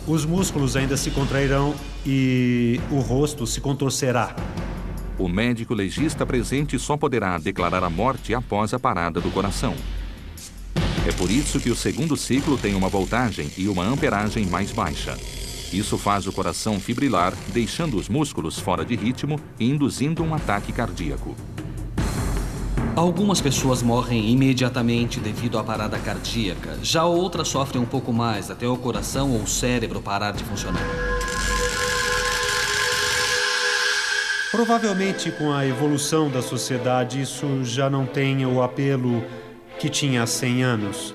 Os músculos ainda se contrairão e o rosto se contorcerá. O médico legista presente só poderá declarar a morte após a parada do coração. É por isso que o segundo ciclo tem uma voltagem e uma amperagem mais baixa. Isso faz o coração fibrilar, deixando os músculos fora de ritmo e induzindo um ataque cardíaco. Algumas pessoas morrem imediatamente devido à parada cardíaca. Já outras sofrem um pouco mais, até o coração ou o cérebro parar de funcionar. Provavelmente, com a evolução da sociedade, isso já não tenha o apelo que tinha há 100 anos.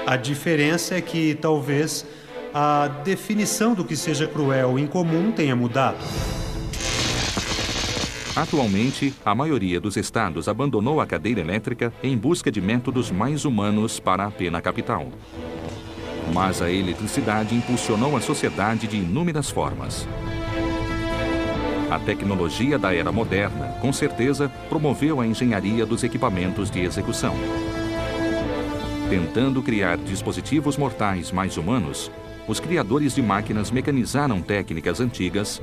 A diferença é que, talvez, a definição do que seja cruel e incomum tenha mudado. Atualmente, a maioria dos estados abandonou a cadeira elétrica em busca de métodos mais humanos para a pena capital. Mas a eletricidade impulsionou a sociedade de inúmeras formas. A tecnologia da era moderna, com certeza, promoveu a engenharia dos equipamentos de execução. Tentando criar dispositivos mortais mais humanos, os criadores de máquinas mecanizaram técnicas antigas,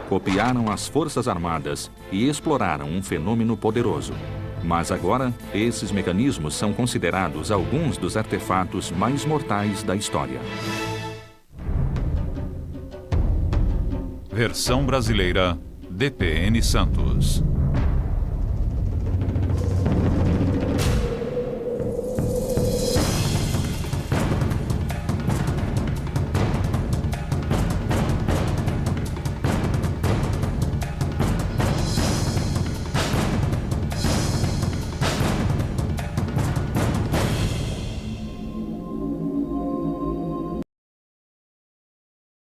copiaram as forças armadas e exploraram um fenômeno poderoso. Mas agora, esses mecanismos são considerados alguns dos artefatos mais mortais da história. Versão brasileira, DPN Santos.